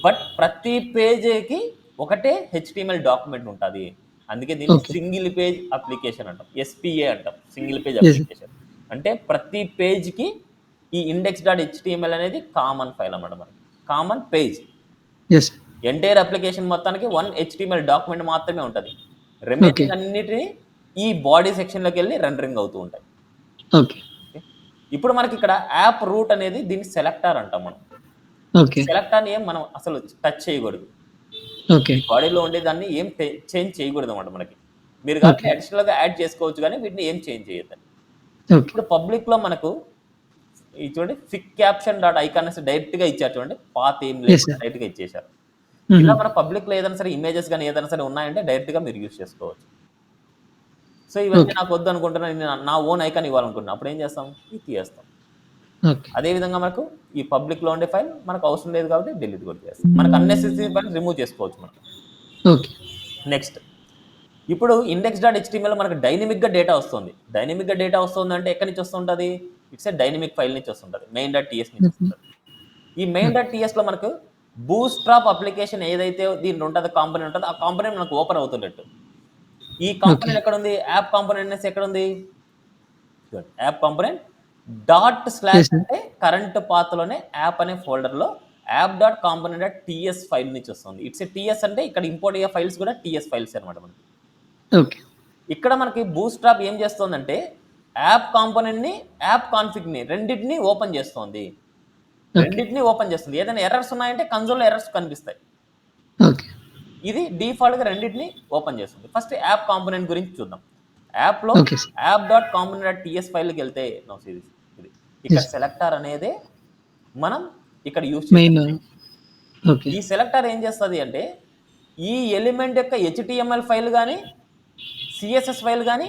బట్ ప్రతి పేజీకి ఒకటే హెచ్టిఎంఎల్ డాక్యుమెంట్ ఉంటుంది. అందుకే దీన్ని సింగిల్ పేజ్ అప్లికేషన్ అంటాం, ఎస్పీఏ అంటాం, సింగిల్ పేజ్ అప్లికేషన్. అంటే ప్రతి పేజ్కి ఈ index.html అనేది కామన్ ఫైల్ అన్నమాట, మనకి common page. Yes. Entire application మొత్తానికి 1 HTML డాక్యుమెంట్ మాత్రమే ఉంటుంది. ఓకే. రిమైనింగ్ అన్నిటిని ఈ బాడీ సెక్షన్లోకి వెళ్ళి రెండరింగ్ అవుతూ ఉంటాయి. ఓకే. ఇప్పుడు మనకి ఇక్కడ యాప్ రూట్ అనేది దీన్ని సెలెక్టర్ అంటాం మనం. ఓకే. సెలెక్టర్ని ఏం మనం అసలు టచ్ చేయకూడదు. ఓకే. బాడీలో ఉండే దాన్ని ఏం చేంజ్ చేయకూడదు అన్నమాట మనకి. మీరు కాబట్టి ఓకే. అడిషనల్గా యాడ్ చేసుకోవచ్చు, కానీ వీటిని ఏం చేంజ్ చేయొద్దు. ఓకే. ఇప్పుడు పబ్లిక్లో మనకు ఈ చూడండి ఫిక్ క్యాప్షన్ డాట్ ఐకాన్ డైరెక్ట్గా ఇచ్చారు చూడండి, పాత ఏం Yes, లేదు sir. డైరెక్ట్గా ఇచ్చేసారు. Mhm. ఇలా మన పబ్లిక్లో ఏదైనా సరే ఇమేజెస్ కానీ ఏదైనా సరే ఉన్నాయంటే డైరెక్ట్గా మీరు యూజ్ చేసుకోవచ్చు. సో ఇవన్నీ Okay. నాకు వద్దు అనుకుంటున్నాను, నేను నా ఓన్ ఐకాన్ ఇవ్వాలనుకుంటున్నాను, అప్పుడు ఏం చేస్తాం, ఇది తీయేస్తాం. ఓకే. అదేవిధంగా మనకు ఈ పబ్లిక్లో ఉండే ఫైల్ మనకు అవసరం లేదు కాబట్టి డిలీట్ కూడా చేస్తాం. మనకు అన్నెసెసరీ ఫైల్ రిమూవ్ చేసుకోవచ్చు మనం. ఓకే. నెక్స్ట్, ఇప్పుడు index.html మనకు డైనమిక్గా డేటా వస్తుంది. డైనమిక్గా డేటా వస్తుంది అంటే ఎక్కడి నుంచి వస్తుంటుంది, ఇట్స్ ఏ డైనమిక్ ఫైల్ నుంచి వస్తుంటుంది, main.ts నుంచి వస్తుంది. ఈ main.tsలో మనకు బూస్ట్రాప్ అప్లికేషన్ ఏదైతే దీంట్లో ఉంటుందో కాంపోనెంట్ ఉంటుందో ఆ కాంపోనెంట్ మనకు ఓపెన్ అవుతున్నట్టు. ఈ కాంపోనెంట్ ఎక్కడ ఉంది, యాప్ కాంపోనెంట్ అనేసి ఎక్కడ ఉంది, app component dot slash Yes, sir. అంటే కరెంట్ పాత్లోనే యాప్ అనే ఫోల్డర్లో app dot component dot TS file నుంచి వస్తుంది. ఇట్స్ ఏ టీఎస్ అంటే ఇక్కడ ఇంపోర్ట్ అయ్యే ఫైల్స్ కూడా టీఎస్ ఫైల్స్ అనమాట మనకి. ఓకే. ఇక్కడ మనకి బూస్ట్రాప్ ఏం చేస్తుందంటే యాప్ కాంపోనెంట్ని యాప్ కాన్ఫిగ్ని రెండింటిని ఓపెన్ చేస్తుంది. ఓకే. రెండింటిని ఓపెన్ చేస్తుంది. ఏదైనా ఎర్రర్స్ ఉన్నాయంటే కన్సోల్లో ఎర్రర్స్ కనిపిస్తాయి. ఓకే. ఇది డిఫాల్ట్గా రెండింటిని ఓపెన్ చేస్తుంది. ఫస్ట్ యాప్ కాంపోనెంట్ గురించి చూద్దాం. యాప్లో okay sir. App dot component dot TS ఫైల్కి వెళ్తే నో సిరీస్ ఇది ఇక్కడ Yes. సెలెక్టర్ అనేదే మనం ఇక్కడ యూజ్ మెయిన్. చేస్తాం. ఓకే. ఈ సెలెక్టర్ ఏం చేస్తుంది అంటే ఈ ఎలిమెంట్ యొక్క HTML ఫైల్ కానీ CSS ఫైల్ కానీ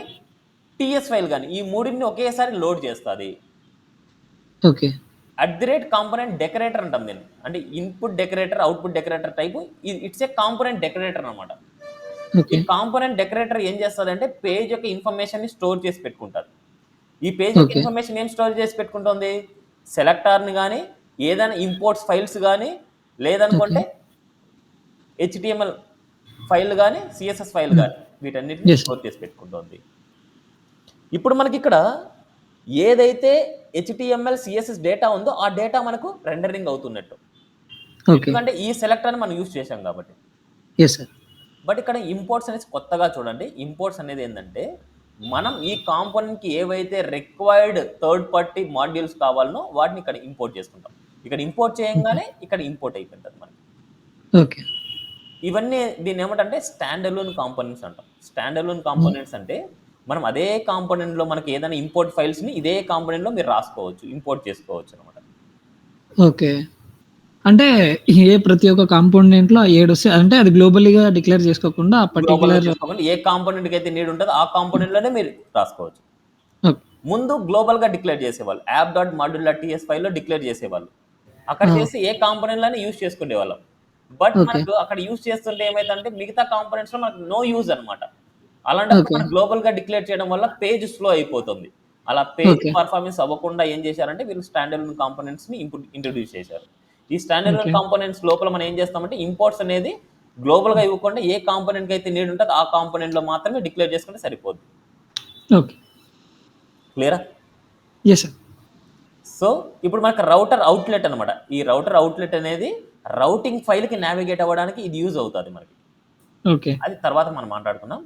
TS ఫైల్ కానీ ఈ మూడింటిని ఒకేసారి లోడ్ చేస్తుంది. ఓకే. కాంపోనెంట్ డెకరేటర్ అంటాం దీన్ని. అంటే input decorator output decorator type, it's a component decorator అనమాట. ఈ ఓకే. కాంపోనెంట్ డెకరేటర్ ఏం చేస్తుంది అంటే పేజ్ యొక్క ఇన్ఫర్మేషన్ ని స్టోర్ చేసి పెట్టుకుంటారు. ఈ పేజ్ యొక్క Okay. ఇన్ఫర్మేషన్ ఏం స్టోర్ చేసి పెట్టుకుంటుంది, సెలెక్టర్ని కానీ ఏదైనా ఇంపోర్ట్స్ ఫైల్స్ కానీ లేదనుకుంటే HTML ఫైల్ కానీ CSS ఫైల్ కానీ వీటన్నిటిని Yes. స్టోర్ చేసి పెట్టుకుంటుంది. ఇప్పుడు మనకి ఇక్కడ ఏదైతే HTML CSS డేటా ఉందో ఆ డేటా మనకు రెండరింగ్ అవుతున్నట్టు, ఓకే. ఎందుకంటే ఈ సెలెక్టర్ని మనం యూజ్ చేసాం కాబట్టి. Yes sir. బట్ ఇక్కడ ఇంపోర్ట్స్ అనేది కొత్తగా చూడండి. ఇంపోర్ట్స్ అనేది ఏంటంటే మనం ఈ కాంపోనెంట్కి ఏవైతే రిక్వైర్డ్ థర్డ్ పార్టీ మాడ్యూల్స్ కావాలనో వాటిని ఇక్కడ ఇంపోర్ట్ చేసుకుంటాం. ఇక్కడ ఇంపోర్ట్ చేయంగానే ఇక్కడ ఇంపోర్ట్ అయిపోతుంది మనకి. ఓకే. ఇవన్నీ దీన్ని ఏమంటే స్టాండ్ అలోన్ కాంపోనెంట్స్ అంటాం. స్టాండ్ అలోన్ కాంపోనెంట్స్ అంటే మనం అదే కాంపోనెంట్లో మనకి ఏదైనా ఇంపోర్ట్ ఫైల్స్ని ఇదే కాంపోనెంట్లో మీరు రాసుకోవచ్చు, ఇంపోర్ట్ చేసుకోవచ్చు అనమాట. ఓకే. అంటే ప్రతి ఒక్క కాంపోనెంట్ లో 7 వస్తాయి, అంటే అది గ్లోబల్గా డిక్లేర్ చేసుకోకుండా ఆ పర్టికులర్. ఏ కాంపోనెంట్కి అయితే నీడ్ ఉంటుందో ఆ కాంపోనెంట్లోనే మీరు రాసుకోవచ్చు. ముందు గ్లోబల్గా డిక్లేర్ చేసేవాళ్ళు, app dot module dot TS ఫైల్లో డిక్లేర్ చేసేవాళ్ళు. అక్కడ చేసి ఏ కాంపోనెంట్లోనే యూజ్ చేసుకునేవాళ్ళం. But Okay. మనకు అక్కడ యూజ్ చేస్తుంటే ఏమైందంటే మిగతా కాంపోనెంట్స్లో మనకు నో యూజ్ అనమాట. అలాంటప్పుడు Okay. మనం గ్లోబల్గా డిక్లేర్ చేయడం వల్ల పేజ్ స్లో అయిపోతుంది. అలా పేజ్ Okay. పర్ఫార్మెన్స్ అవ్వకుండా ఏం చేశారంటే వీళ్ళు స్టాండ్ అలోన్ కాంపోనెంట్స్ని ఇంట్రొడ్యూస్ చేశారు. ఈ స్టాండ్ అలోన్ Okay. కాంపోనెంట్స్ లోపల మనం ఏం చేస్తామంటే ఇంపోర్ట్స్ అనేది గ్లోబల్గా ఇవ్వకుండా ఏ కాంపోనెంట్కి అయితే నీడ్ ఉంటుందో ఆ కాంపోనెంట్లో మాత్రమే డిక్లేర్ చేసుకుంటే సరిపోద్ది. ఓకే. క్లియరా? Yes sir. సో ఇప్పుడు మనకు రౌటర్ అవుట్లెట్ అనమాట. ఈ రౌటర్ అవుట్లెట్ అనేది రౌటింగ్ ఫైల్కి నావిగేట్ అవ్వడానికి ఇది యూజ్ అవుతుంది మనకి. ఓకే. అది తర్వాత మనం మాట్లాడుకుందాం.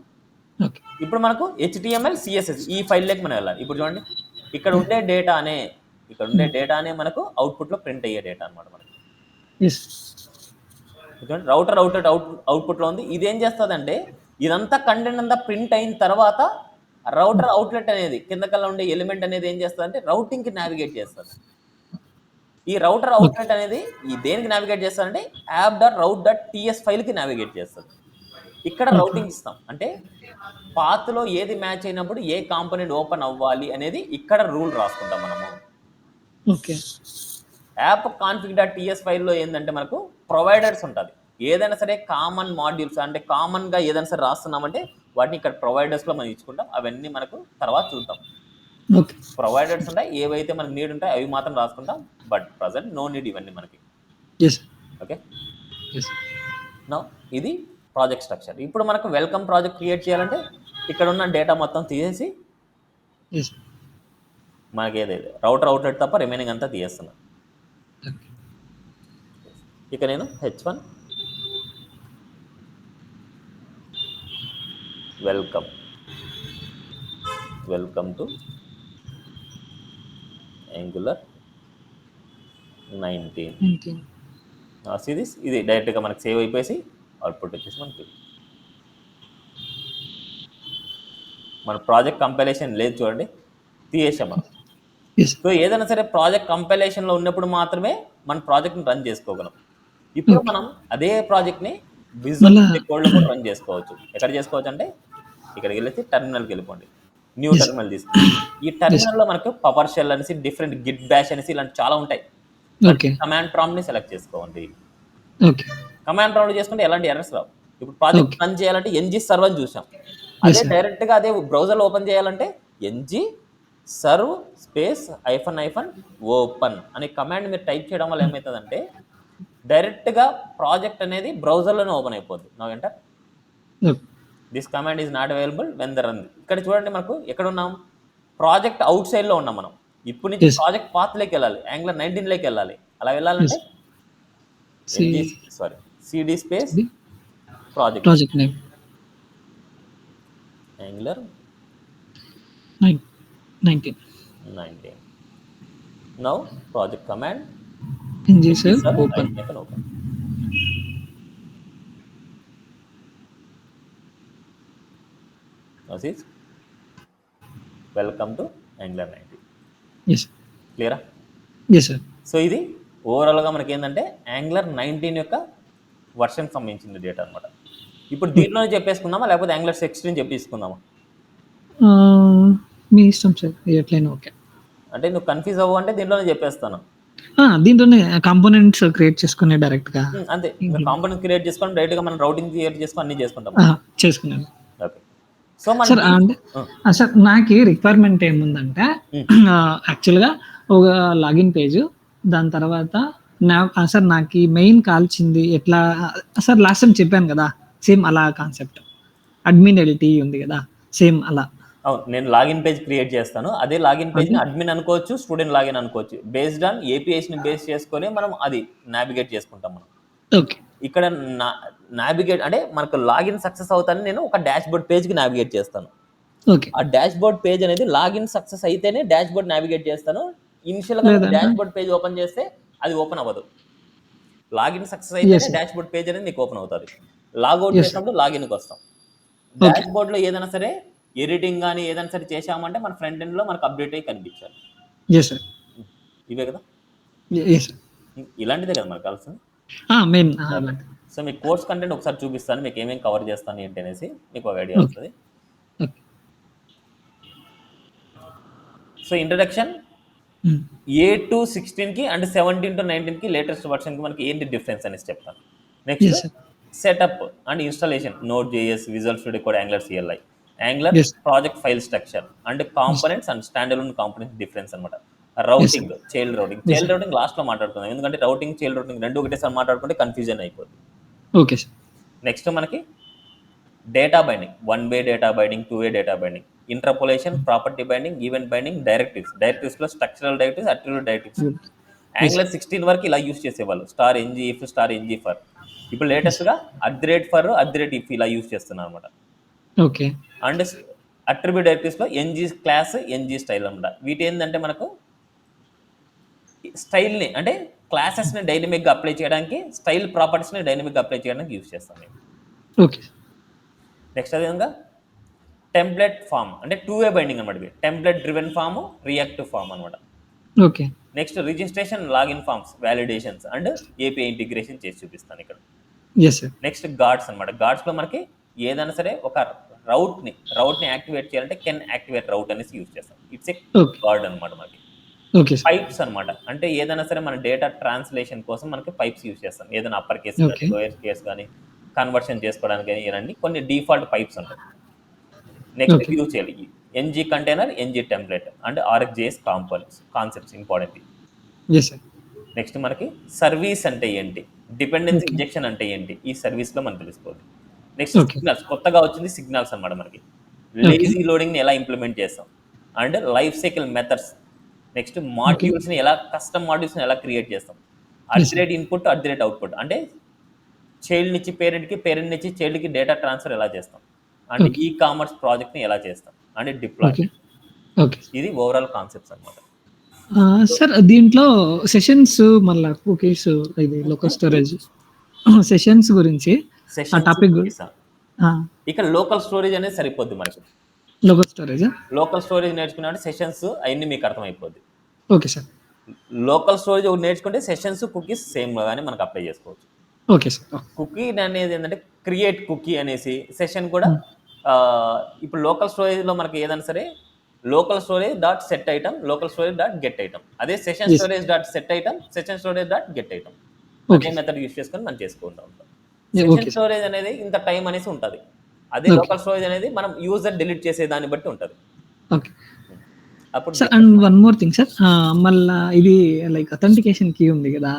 ఓకే. ఇప్పుడు మనకు HTML CSS ఈ ఫైల్లోకి మనం వెళ్ళాలి. ఇప్పుడు చూడండి ఇక్కడ ఉండే డేటానే మనకు అవుట్పుట్లో ప్రింట్ అయ్యే డేటా అనమాట మనకి. ఎస్. రౌటర్ అవుట్పుట్లో ఉంది. ఇది ఏం చేస్తుందంటే ఇదంతా కంటెంట్ అంతా ప్రింట్ అయిన తర్వాత రౌటర్ అవుట్లెట్ అనేది కిందకల్లా ఉండే ఎలిమెంట్ అనేది ఏం చేస్తుందంటే రౌటింగ్కి నావిగేట్ చేస్తుంది. ఈ రౌటర్ అవుట్లెట్ అనేది ఈ దేనికి నావిగేట్ చేస్తుందంటే యాప్ డాట్ రౌట్ డాట్ టీఎస్ ఫైల్కి నావిగేట్ చేస్తుంది. ఇక్కడ రౌటింగ్ ఇస్తాం అంటే పాత్లో ఏది మ్యాచ్ అయినప్పుడు ఏ కాంపోనెంట్ ఓపెన్ అవ్వాలి అనేది ఇక్కడ రూల్ రాసుకుంటాం మనము. Okay. App config dot TS ఫైల్లో ఏంటంటే మనకు ప్రొవైడర్స్ ఉంటుంది. ఏదైనా సరే కామన్ మాడ్యూల్స్ అంటే కామన్గా ఏదైనా సరే రాస్తున్నామంటే వాటిని ఇక్కడ ప్రొవైడర్స్లో మనం ఇచ్చుకుంటాం. అవన్నీ మనకు తర్వాత చూద్దాం. ఓకే. ప్రొవైడర్స్ ఉంటాయి, ఏవైతే మనకు నీడ్ ఉంటాయి అవి మాత్రం రాసుకుంటాం. బట్ ప్రజెంట్ నో నీడ్ ఇవన్నీ మనకి. ఎస్. ఓకే. ఎస్. నో ఇది ప్రాజెక్ట్ స్ట్రక్చర్. ఇప్పుడు మనకు వెల్కమ్ ప్రాజెక్ట్ క్రియేట్ చేయాలంటే ఇక్కడ ఉన్న డేటా మొత్తం తీసేసి ఎస్. మనకి ఏదైతే రౌటర్ అవుట్లెట్ తప్ప రిమైనింగ్ అంతా తీయేస్తున్నా. ఇక నేను H1 welcome to angular 19. Series ఇది డైరెక్ట్గా మనకి సేవ్ అయిపోయి అవుట్పుట్ వచ్చేసి మనకి మన ప్రాజెక్ట్ కంపైలేషన్ లేదు చూడండి, తీయేసాం మనం. సో ఏదైనా సరే ప్రాజెక్ట్ కంపైలేషన్లో ఉన్నప్పుడు మాత్రమే మన ప్రాజెక్ట్ని రన్ చేసుకోగలం. ఇప్పుడు మనం అదే ప్రాజెక్ట్ని విజువల్ కోడ్లో కూడా రన్ చేసుకోవచ్చు. ఎక్కడ చేసుకోవచ్చు అంటే ఇక్కడికి వెళ్ళి టెర్మినల్కి వెళ్ళిపోండి, న్యూ టెర్మినల్ తీసుకోండి. ఈ టెర్మినల్లో మనకు పవర్ షెల్ అనేసి, డిఫరెంట్ గిట్ బ్యాష్ అనేసి ఇలాంటి చాలా ఉంటాయి. కమాండ్ ప్రాంప్ట్ని సెలెక్ట్ చేసుకోండి. కమాండ్ ప్రాంప్ట్ చేసుకుంటే ఎలాంటి ఎర్రర్స్ రావు. ఇప్పుడు ప్రాజెక్ట్ రన్ చేయాలంటే ఎన్జీ సర్వ్ అని చూసాం, అదే డైరెక్ట్గా అదే బ్రౌజర్లో ఓపెన్ చేయాలంటే ఎన్జీ సర్వ్ స్పేస్ --- ఓపెన్ అనే కమాండ్ మీరు టైప్ చేయడం వల్ల ఏమవుతుందంటే డైరెక్ట్గా ప్రాజెక్ట్ అనేది బ్రౌజర్లోనే ఓపెన్ అయిపోద్ది. Now enter this command is not available when the run. ఇక్కడ చూడండి మనకు ఎక్కడ ఉన్నాం, ప్రాజెక్ట్ అవుట్ సైడ్లో ఉన్నాం మనం. ఇప్పుడు నుంచి ప్రాజెక్ట్ పాత్లోకి వెళ్ళాలి, యాంగులర్ 19లోకి వెళ్ళాలి. అలా వెళ్ళాలంటే CD space project name Angular 19. Now project command open. This is welcome to Angular 19. Yes. Clear? Yes sir. So ఇది ఓవరాల్గా మనకి ఏంటంటే యాంగులర్ 19 యొక్క వర్షన్ సంబంధించిన డేటా అనమాట. ఇప్పుడు దీంట్లోనే చెప్పేసుకుందామా లేకపోతే యాంగులర్ 16 చెప్పేసుకుందామా? మీ ఇష్టం సార్, ఎట్లయినా ఓకే. అంటే నువ్వు కన్ఫ్యూజ్ అవ్వు అంటే దీంట్లోనే చెప్పేస్తాను. దీంట్లోనే కాంపోనెంట్స్ క్రియేట్ చేసుకునే డైరెక్ట్గా అంతే. కాంపోనెంట్ క్రియేట్ చేసుకొని డైరెక్ట్గా మనం రౌటింగ్ క్రియేట్ చేసుకొని అన్ని చేసుకుంటాం. చేసుకున్నాను. ఓకే. సో సార్ సార్ నాకు రిక్వైర్మెంట్ ఏముందంటే యాక్చువల్గా ఒక లాగిన్ పేజ్, దాని తర్వాత సార్ నాకు మెయిన్ కాల్చింది ఎట్లా సార్, లాస్ట్ టైం చెప్పాను కదా సేమ్ అలా కాన్సెప్ట్, అడ్మిన్ ఎల్టీ ఉంది కదా సేమ్ అలా. అవును, నేను లాగిన్ పేజ్ క్రియేట్ చేస్తాను. అదే లాగిన్ పేజ్ని అడ్మిన్ అనుకోవచ్చు, స్టూడెంట్ లాగిన్ అనుకోవచ్చు. బేస్డ్ ఆన్ ఏపీఐస్ని బేస్ చేసుకొని మనం అది నావిగేట్ చేసుకుంటాం మనం. ఓకే. ఇక్కడ నావిగేట్ అంటే మనకు లాగిన్ సక్సెస్ అవుతాను, నేను ఒక డాష్ బోర్డ్ పేజ్కి నావిగేట్ చేస్తాను. ఓకే. ఆ డాష్ బోర్డ్ పేజ్ అనేది లాగిన్ సక్సెస్ అయితేనే డాష్ బోర్డ్ నావిగేట్ చేస్తాను. ఇనిషియల్గా డాష్ బోర్డ్ పేజ్ ఓపెన్ చేస్తే అది ఓపెన్ అవ్వదు. లాగిన్ సక్సెస్ అయితేనే డాష్ బోర్డ్ పేజ్ అనేది నీకు ఓపెన్ అవుతుంది. లాగౌట్ చేసినప్పుడు లాగిన్కి వస్తాం. డాష్ బోర్డ్లో ఏదైనా సరే ఎడిటింగ్ కానీ ఏదైనా సరే చేసామంటే మన ఫ్రంట్ ఎండ్లో మనకు అప్డేట్ అయ్యి కనిపించాలి. ఇవే కదా, ఇలాంటిదే కదా మనకు కావాల్సింది. సో మీకు కోర్స్ కంటెంట్ ఒకసారి చూపిస్తాను, మీకు ఏమేమి కవర్ చేస్తాను ఏంటి అనేసి మీకు ఒక ఐడియా వస్తుంది. సో ఇంట్రడక్షన్ A to 16కి అండ్ 17 to 19కి లేటెస్ట్ వర్షన్కి మనకి ఏంటి డిఫరెన్స్ అనేసి చెప్తాను. Next setup and installation, Node.js, Visual Studio Code, Angular CLI, Angular project file structure and components and standalone components difference అనమాట. రౌటింగ్, చైల్డ్ రౌటింగ్ లాస్ట్లో మాట్లాడుకుందాం, ఎందుకంటే రౌటింగ్ చైల్డ్ రౌటింగ్ రెండు ఒకటేసారి మాట్లాడుకుంటే కన్ఫ్యూజన్ అయిపోతుంది. ఓకే. నెక్స్ట్ మనకి data binding, 1-way data binding, 2-way data binding, interpolation, property binding, event binding, డైరెక్టివ్స్లో structural directives, attribute directives. Angular 16 వరకు ఇలా యూస్ చేసేవాళ్ళు, *ng if, *ng for. ఇప్పుడు లేటెస్ట్గా @for, @if ఇలా యూస్ చేస్తున్నారు అనమాట. ఓకే. అండ్ అట్రిబ్యూట్ డైరెక్టివ్స్లో ng క్లాస్, ng స్టైల్ అనమాట. వీటి ఏంటంటే మనకు స్టైల్ని అంటే క్లాసెస్ని డైనమిక్గా అప్లై చేయడానికి, స్టైల్ ప్రాపర్టీస్ని డైనమిక్గా అప్లై చేయడానికి యూస్ చేస్తాం. ఓకే. నెక్స్ట్ అదేవిధంగా టెంప్లెట్ ఫామ్ అంటే 2-way బైండింగ్ అనమాట. Template driven form, reactive form అనమాట. Okay. Next registration, login forms, validations and API integration చేసి చూపిస్తాను ఇక్కడ. నెక్స్ట్ గార్డ్స్ అనమాట. గార్డ్స్లో మనకి ఏదైనా సరే ఒక రౌట్ని యాక్టివేట్ చేయాలంటే కెన్ యాక్టివేట్ రౌట్ అనేసి యూజ్ చేస్తాం. ఇట్స్ ఏ గార్డ్ అనమాట మనకి. పైప్స్ అనమాట, అంటే ఏదైనా సరే మన డేటా ట్రాన్స్లేషన్ కోసం మనకి పైప్స్ యూజ్ చేస్తాం. ఏదైనా అప్పర్ కేస్ కానీ లోయర్ కేస్ కానీ కన్వర్షన్ చేసుకోవడానికి కానీ ఇవన్నీ కొన్ని డిఫాల్ట్ పైప్స్ ఉంటాయి. నెక్స్ట్ వ్యూ చేయాలి ng container, ng template and RxJS concepts important. Next మనకి సర్వీస్ అంటే ఏంటి, డిపెండెన్సీ ఇంజెక్షన్ అంటే ఏంటి, ఈ సర్వీస్లో మనం తెలుసుకోవాలి. నెక్స్ట్ సిగ్నల్స్, కొత్తగా వచ్చింది సిగ్నల్స్ అనమాట మనకి. లేజీ లోడింగ్ని ఎలా ఇంప్లిమెంట్ చేస్తాం and life cycle methods, next మాడ్యూల్స్ని ఎలా కస్టమ్ మాడ్యూల్స్ని ఎలా క్రియేట్ చేస్తాం, ఇన్పుట్ అవుట్పుట్ అంటే చైల్డ్ నుంచి పేరెంట్కి, పేరెంట్ నుంచి చైల్డ్కి డేటా ట్రాన్స్ఫర్ ఎలా చేస్తాం, అండ్ ఈ కామర్స్ ప్రాజెక్ట్ని ఎలా చేస్తాం, అండ్ డిప్లాయ్. ఓకే ఓకే ఇది ఓవరాల్ కాన్సెప్ట్స్ అనమాట. సార్ దీంట్లో సెషన్స్ మళ్ళా కుకీస్ ఇది లోకల్ స్టోరేజ్ సెషన్స్ గురించి ఆ టాపిక్ ఇక్కడ లోకల్ స్టోరేజ్ అనేది సరిపోద్ది మనకి. లోకల్ స్టోరేజ్ నేర్చుకున్నామంటే సెషన్స్ అవన్నీ మీకు అర్థమైపోద్ది. Okay sir. లోకల్ స్టోరేజ్ నేర్చుకుంటే సెషన్స్ కుకీస్ సేమ్ గానే మనకు అప్లై చేసుకోవచ్చు. Okay sir. కుకీ అనేది ఏంటంటే క్రియేట్ కుకీ అనేసి, సెషన్ కూడా ఇప్పుడు లోకల్ స్టోరేజ్లో మనకి ఏదైనా సరే local storage dot set item, local storage dot get item, అదే session storage dot set item, session storage dot get item, అదే మెథడ్ యూస్ చేసుకొని మనం చేసుకుంటూ ఉంటాం. సెషన్ స్టోరేజ్ అనేది ఇంత టైం అనేసి ఉంటుంది, అదే లోకల్ స్టోరేజ్ అనేది మనం యూజర్ డిలీట్ చేసే దాన్ని బట్టి ఉంటుంది. ఓకే అప్పుడు sir. And one more thing sir, మళ్ళీ ఇది లైక్ అథెంటికేషన్ కీ ఉంది కదా,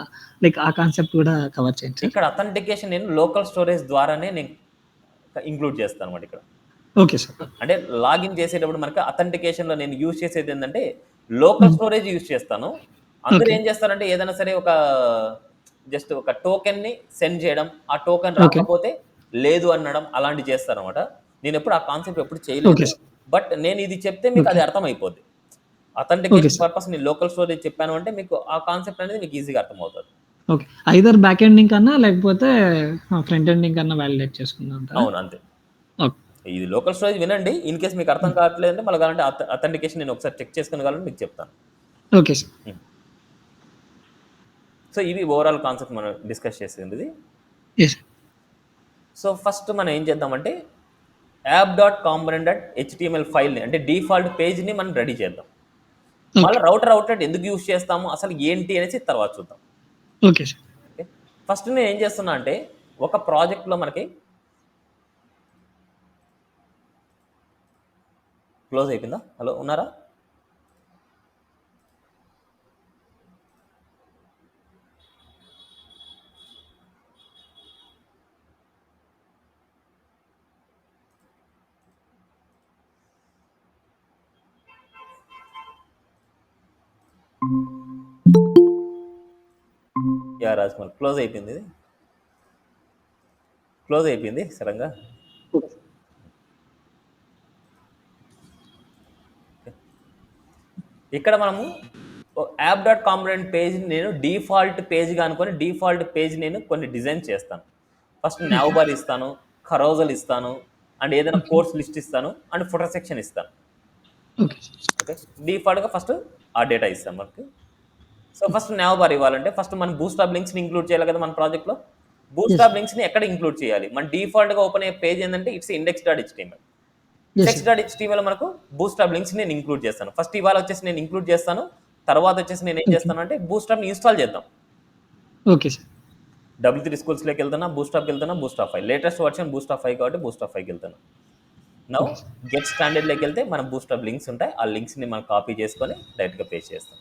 లైక్ ఆ కాన్సెప్ట్ కూడా కవర్ చేయండి. ఇక్కడ అథెంటికేషన్ నేను లోకల్ స్టోరేజ్ ద్వారానే నేను ఇంక్లూడ్ చేస్తాను అన్నమాట ఇక్కడ. Okay sir. అంటే లాగిన్ చేసేటప్పుడు మనకి అథెంటికేషన్లో నేను యూజ్ చేసేది ఏంటంటే లోకల్ స్టోరేజ్ యూజ్ చేస్తాను. అందరూ ఏం చేస్తారంటే ఏదైనా సరే ఒక జస్ట్ ఒక టోకెన్ని సెండ్ చేయడం, ఆ టోకెన్ రాకపోతే లేదు అనడం, అలాంటివి చేస్తారనమాట. నేను ఎప్పుడు ఆ కాన్సెప్ట్ ఎప్పుడు చేయలేదు, బట్ నేను ఇది చెప్తే మీకు అది అర్థమైపోద్ది. అథెంటికేషన్ పర్పస్ నేను లోకల్ స్టోరేజ్ చెప్పాను అంటే మీకు ఆ కాన్సెప్ట్ అనేది మీకు ఈజీగా అర్థమవుతుంది. ఓకే, ఐదర్ బ్యాక్ ఎండింగ్ కన్నా లేకపోతే ఫ్రంట్ ఎండింగ్ కన్నా వ్యాలిడేట్ చేసుకుందాం. అవును, అంతే. ఇది లోకల్ స్టోరేజ్ వినండి, ఇన్ కేస్ మీకు అర్థం కావట్లేదు అంటే మళ్ళీ కావాలంటే అథెంటికేషన్ నేను ఒకసారి చెక్ చేసుకుని కావాలంటే మీకు చెప్తాను. Okay sir. సో ఇది ఓవరాల్ కాన్సెప్ట్ మనం డిస్కస్ చేసేది. సో ఫస్ట్ మనం ఏం చేద్దామంటే app.component.html ఫైల్ని అంటే డిఫాల్ట్ పేజ్ని మనం రెడీ చేద్దాం. మళ్ళీ రౌటర్ అవుట్లెట్ ఎందుకు యూజ్ చేస్తాము, అసలు ఏంటి అనేసి తర్వాత చూద్దాం. Okay sir. ఫస్ట్ నేను ఏం చేస్తున్నా అంటే ఒక ప్రాజెక్ట్లో మనకి క్లోజ్ అయిపోయిందా? హలో, ఉన్నారా? యా రాజ్కుమార్, క్లోజ్ అయిపోయింది, సడన్గా. ఇక్కడ మనము app.component పేజ్ నేను డిఫాల్ట్ పేజ్గా అనుకొని డిఫాల్ట్ పేజ్ నేను కొన్ని డిజైన్ చేస్తాను. ఫస్ట్ nav బార్ ఇస్తాను, carousel ఇస్తాను, అండ్ ఏదైనా కోర్స్ లిస్ట్ ఇస్తాను, అండ్ ఫుటర్ సెక్షన్ ఇస్తాను. ఓకే, డిఫాల్ట్గా ఫస్ట్ ఆ డేటా ఇస్తాను మనకి. సో ఫస్ట్ nav బార్ ఇవ్వాలంటే ఫస్ట్ మనం బూస్టాప్ లింక్స్ని ఇంక్లూడ్ చేయాలి కదా మన ప్రాజెక్ట్లో. బూస్టాప్ లింక్స్ని ఎక్కడ ఇంక్లూడ్ చేయాలి? మన డిఫాల్ట్గా ఓపెన్ అయ్యే పేజ్ ఏంటంటే ఇట్స్ index.html. index.html మనకు బూస్టాప్ లింక్స్ నేను ఇంక్లూడ్ చేస్తాను. ఫస్ట్ ఇవాళ వచ్చేసి నేను ఇంక్లూడ్ చేస్తాను, తర్వాత వచ్చేసి నేను ఏం చేస్తాను అంటే బూస్టాప్ని ఇన్స్టాల్ చేద్దాం. Okay sir. W3 స్కూల్స్లోకి వెళ్తున్నా, బూస్టాప్కి వెళ్తున్నా, బూస్టాప్ 5 లేటెస్ట్ వర్షన్ బూస్టాప్ 5 కాబట్టి బూస్టాప్ 5కి వెళ్తాను. నౌ గెట్ స్టాండర్డ్లోకి వెళ్తే మన బూస్టాప్ లింక్స్ ఉంటాయి, ఆ లింక్స్ని మనం కాపీ చేసుకొని డైరెక్ట్గా పేస్ట్ చేస్తాం.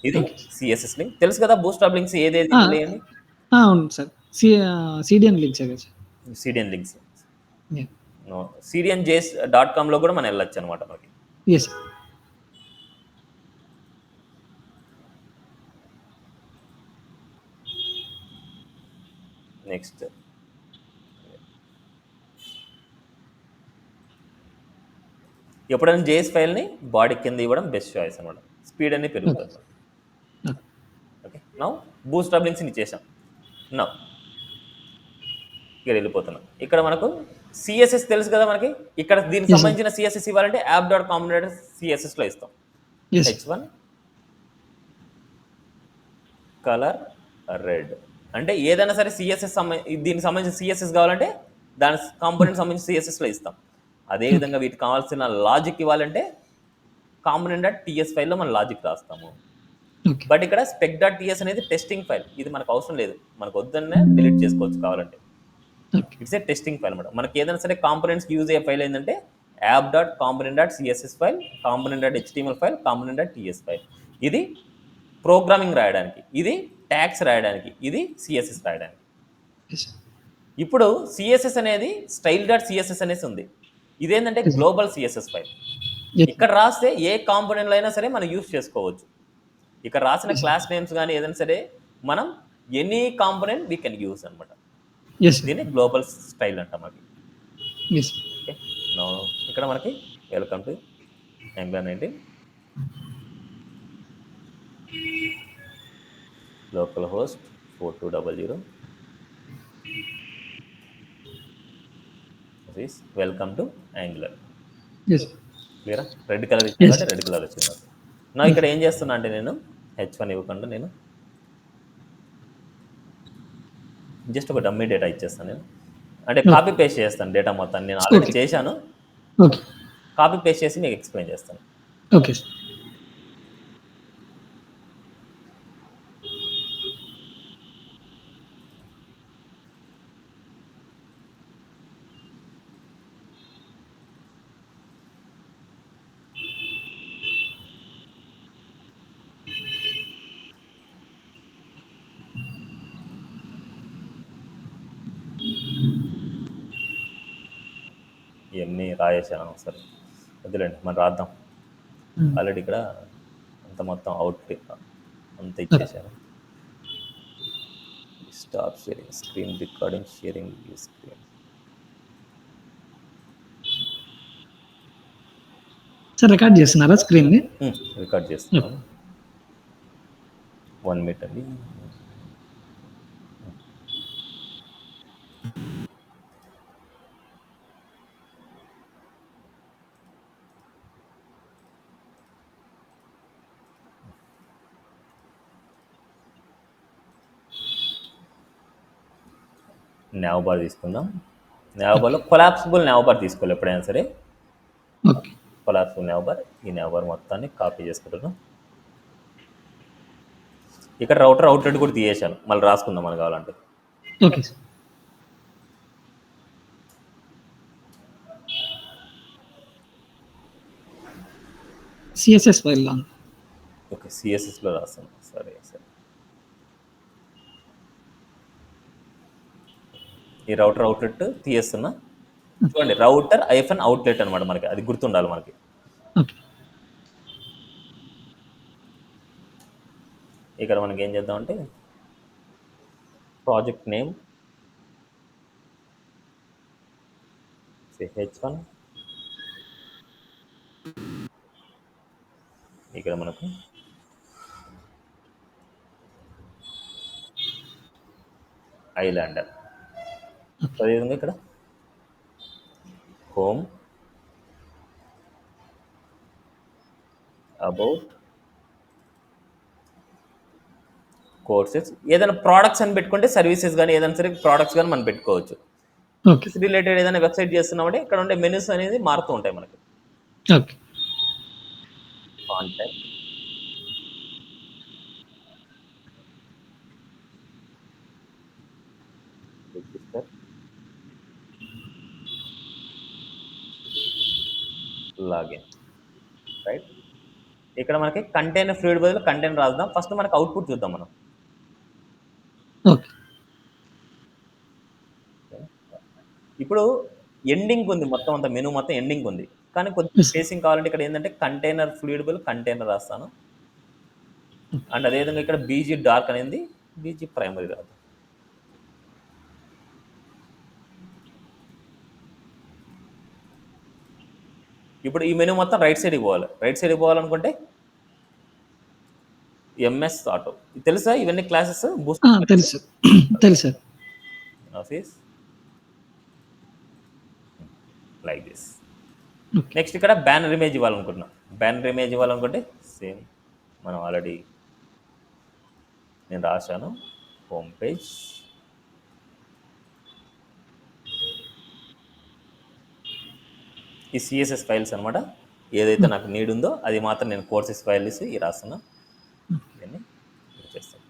ఇది సిఎస్ఎస్ లింక్. తెలుసు కదా బూస్టాప్ లింక్స్ ఏదేది అని? అవును sir, CDN links. CDN links cdnjs.com కూడా మనం వెళ్ళొచ్చు అనమాట మనకి. నెక్స్ట్ ఎప్పుడైనా జేఎస్ ఫైల్ని బాడీ కింద ఇవ్వడం బెస్ట్ చాయిస్ అనమాట, స్పీడ్ అనేది పెరుగుతుంది. ఓకే, నౌ బూస్టాప్ లింక్స్ ఇచ్చేసాం. నౌ ఇక్కడ వెళ్ళిపోతున్నాం. ఇక్కడ మనకు సిఎస్ఎస్ తెలుసు కదా మనకి. ఇక్కడ దీనికి సంబంధించిన సిఎస్ఎస్ ఇవ్వాలంటే app.component.css ఇస్తాం. h1 కలర్ రెడ్ అంటే ఏదైనా సరే సిఎస్ఎస్ దీనికి సంబంధించిన సిఎస్ఎస్ కావాలంటే దాని కాంపోనెంట్ సంబంధించిన సిఎస్ఎస్లో ఇస్తాం. అదేవిధంగా వీటికి కావాల్సిన లాజిక్ ఇవ్వాలంటే component.ts ఫైల్లో మనం లాజిక్ రాస్తాము. బట్ ఇక్కడ spec.ts అనేది టెస్టింగ్ ఫైల్, ఇది మనకు అవసరం లేదు, మనకు వద్దనే డిలీట్ చేసుకోవచ్చు కావాలంటే. ఇట్స్ ఏ టెస్టింగ్ ఫైల్ అనమాట. మనకి ఏదైనా సరే కాంపోనెంట్స్కి యూజ్ అయ్యే ఫైల్ ఏంటంటే app.component.css file, component.html file, component.ts file. ఇది ప్రోగ్రామింగ్ రాయడానికి, ఇది ట్యాగ్స్ రాయడానికి, ఇది సిఎస్ఎస్ రాయడానికి. ఇప్పుడు సిఎస్ఎస్ అనేది style.css అనేసి ఉంది. ఇదేంటంటే గ్లోబల్ సిఎస్ఎస్ ఫైల్. Yes. ఇక్కడ రాస్తే ఏ కాంపోనెంట్లో అయినా సరే మనం యూస్ చేసుకోవచ్చు. ఇక్కడ రాసిన క్లాస్ నేమ్స్ కానీ ఏదైనా సరే మనం any component we can use అనమాట. Yes, sir. దీన్ని గ్లోబల్ స్టైల్ అంటాం అది. Yes. ఓకే, ఇక్కడ మనకి welcome to Angular 19 localhost 4200 welcome to Angular. Yes. క్లియరా? రెడ్ కలర్ ఇచ్చింది Yes. కాబట్టి రెడ్ కలర్ వచ్చింది. నా ఇక్కడ ఏం చేస్తున్నా అంటే నేను H1 ఇవ్వకుండా నేను జస్ట్ ఒక డమ్మీ డేటా ఇచ్చేస్తాను. నేను అంటే కాపీ పేస్ట్ చేస్తాను డేటా మొత్తాన్ని. నేను ఆల్రెడీ Okay. చేశాను, Okay. కాపీ పేస్ట్ చేసి మీకు ఎక్స్ప్లెయిన్ చేస్తాను. Okay, sir. ఇవన్నీ రాయేసాను సరే, వద్దులేండి మనం రాద్దాం. ఆల్రెడీ ఇక్కడ అంత మొత్తం అవుట్ అంత ఇచ్చేసాను. Stop sharing screen recording sharing screen. Sir record చేస్తున్నారా స్క్రీన్ ని? రికార్డ్ చేస్తున్నాను. 1 మినిట్ అండి. నావ్ బార్ తీసుకుందాం. నావ్ బార్లో కొలాప్సిబుల్ నావ్ బార్ తీసుకోవాలి ఎప్పుడైనా సరే. ఓకే. కొలాప్సిబుల్ నావ్ బార్, ఈ నావ్ బార్ మొత్తాన్ని కాపీ చేసుకుంటున్నాం. ఇక్కడ రౌటర్ అవుట్లెట్ కూడా తీయేశాను, మళ్ళీ రాసుకుందాం మనకు కావాలంటే. Okay sir. సిఎస్ఎస్ ఫైల్లో. ఓకే, సిఎస్ఎస్లో రాస్తాను. సరే సరే, ఈ రౌటర్ అవుట్లెట్ తీయేస్తున్నా. చూడండి, రౌటర్ ఐఫన్ అవుట్లెట్ అనమాట, మనకి అది గుర్తుండాలి మనకి. ఓకే. ఇక్కడ మనకి ఏం చేద్దామంటే ప్రాజెక్ట్ నేమ్ H1, ఇక్కడ మనకు ఐలాండర్. అదేవిధంగా ఇక్కడ హోమ్, అబౌట్, కోర్సెస్. ఏదైనా ప్రోడక్ట్స్ అని పెట్టుకుంటే సర్వీసెస్ కానీ ఏదైనా సరే ప్రోడక్ట్స్ కానీ మనం పెట్టుకోవచ్చు. ఓకే. రిలేటెడ్ ఏదైనా వెబ్సైట్ చేస్తున్నామంటే ఇక్కడ ఉండే మెనూస్ అనేది మారుతూ ఉంటాయి మనకి. Okay. Contact, register, login. Right, ఇక్కడ మనకి కంటైనర్ ఫ్లూయిడ్ బదులు కంటైనర్ రాద్దాం. ఫస్ట్ మనకి అవుట్పుట్ చూద్దాం మనం. ఓకే. ఇప్పుడు ఎండింగ్ ఉంది, మొత్తం అంతా మెనూ మొత్తం ఎండింగ్ ఉంది, కానీ కొంచెం స్పేసింగ్ కావాలంటే ఇక్కడ ఏంటంటే కంటైనర్ ఫ్లూయిడ్ బదులు కంటైనర్ రాస్తాను. అండ్ అదేవిధంగా ఇక్కడ బీజీ డార్క్ అనేది బీజీ ప్రైమరీ రాదు. ఇప్పుడు ఈ మెనూ మొత్తం రైట్ సైడ్కి పోవాలి. రైట్ సైడ్కి పోవాలనుకుంటే ఎంఎస్ ఆటో, తెలుసా ఇవన్నీ క్లాసెస్? తెలుసు తెలుసు. Office like this. నెక్స్ట్ ఇక్కడ బ్యానర్ ఇమేజ్ ఇవ్వాలనుకుంటున్నాం. బ్యానర్ ఇమేజ్ ఇవ్వాలనుకుంటే సేమ్, మనం ఆల్రెడీ నేను రాశాను. హోమ్ పేజ్, ఈ సిఎస్ఎస్ ఫైల్స్ అనమాట. ఏదైతే నాకు నీడ్ ఉందో అది మాత్రం నేను కోర్సెస్ ఫైల్ ఇసి రాస్తున్నా. ఇవన్నీ చేస్తాను.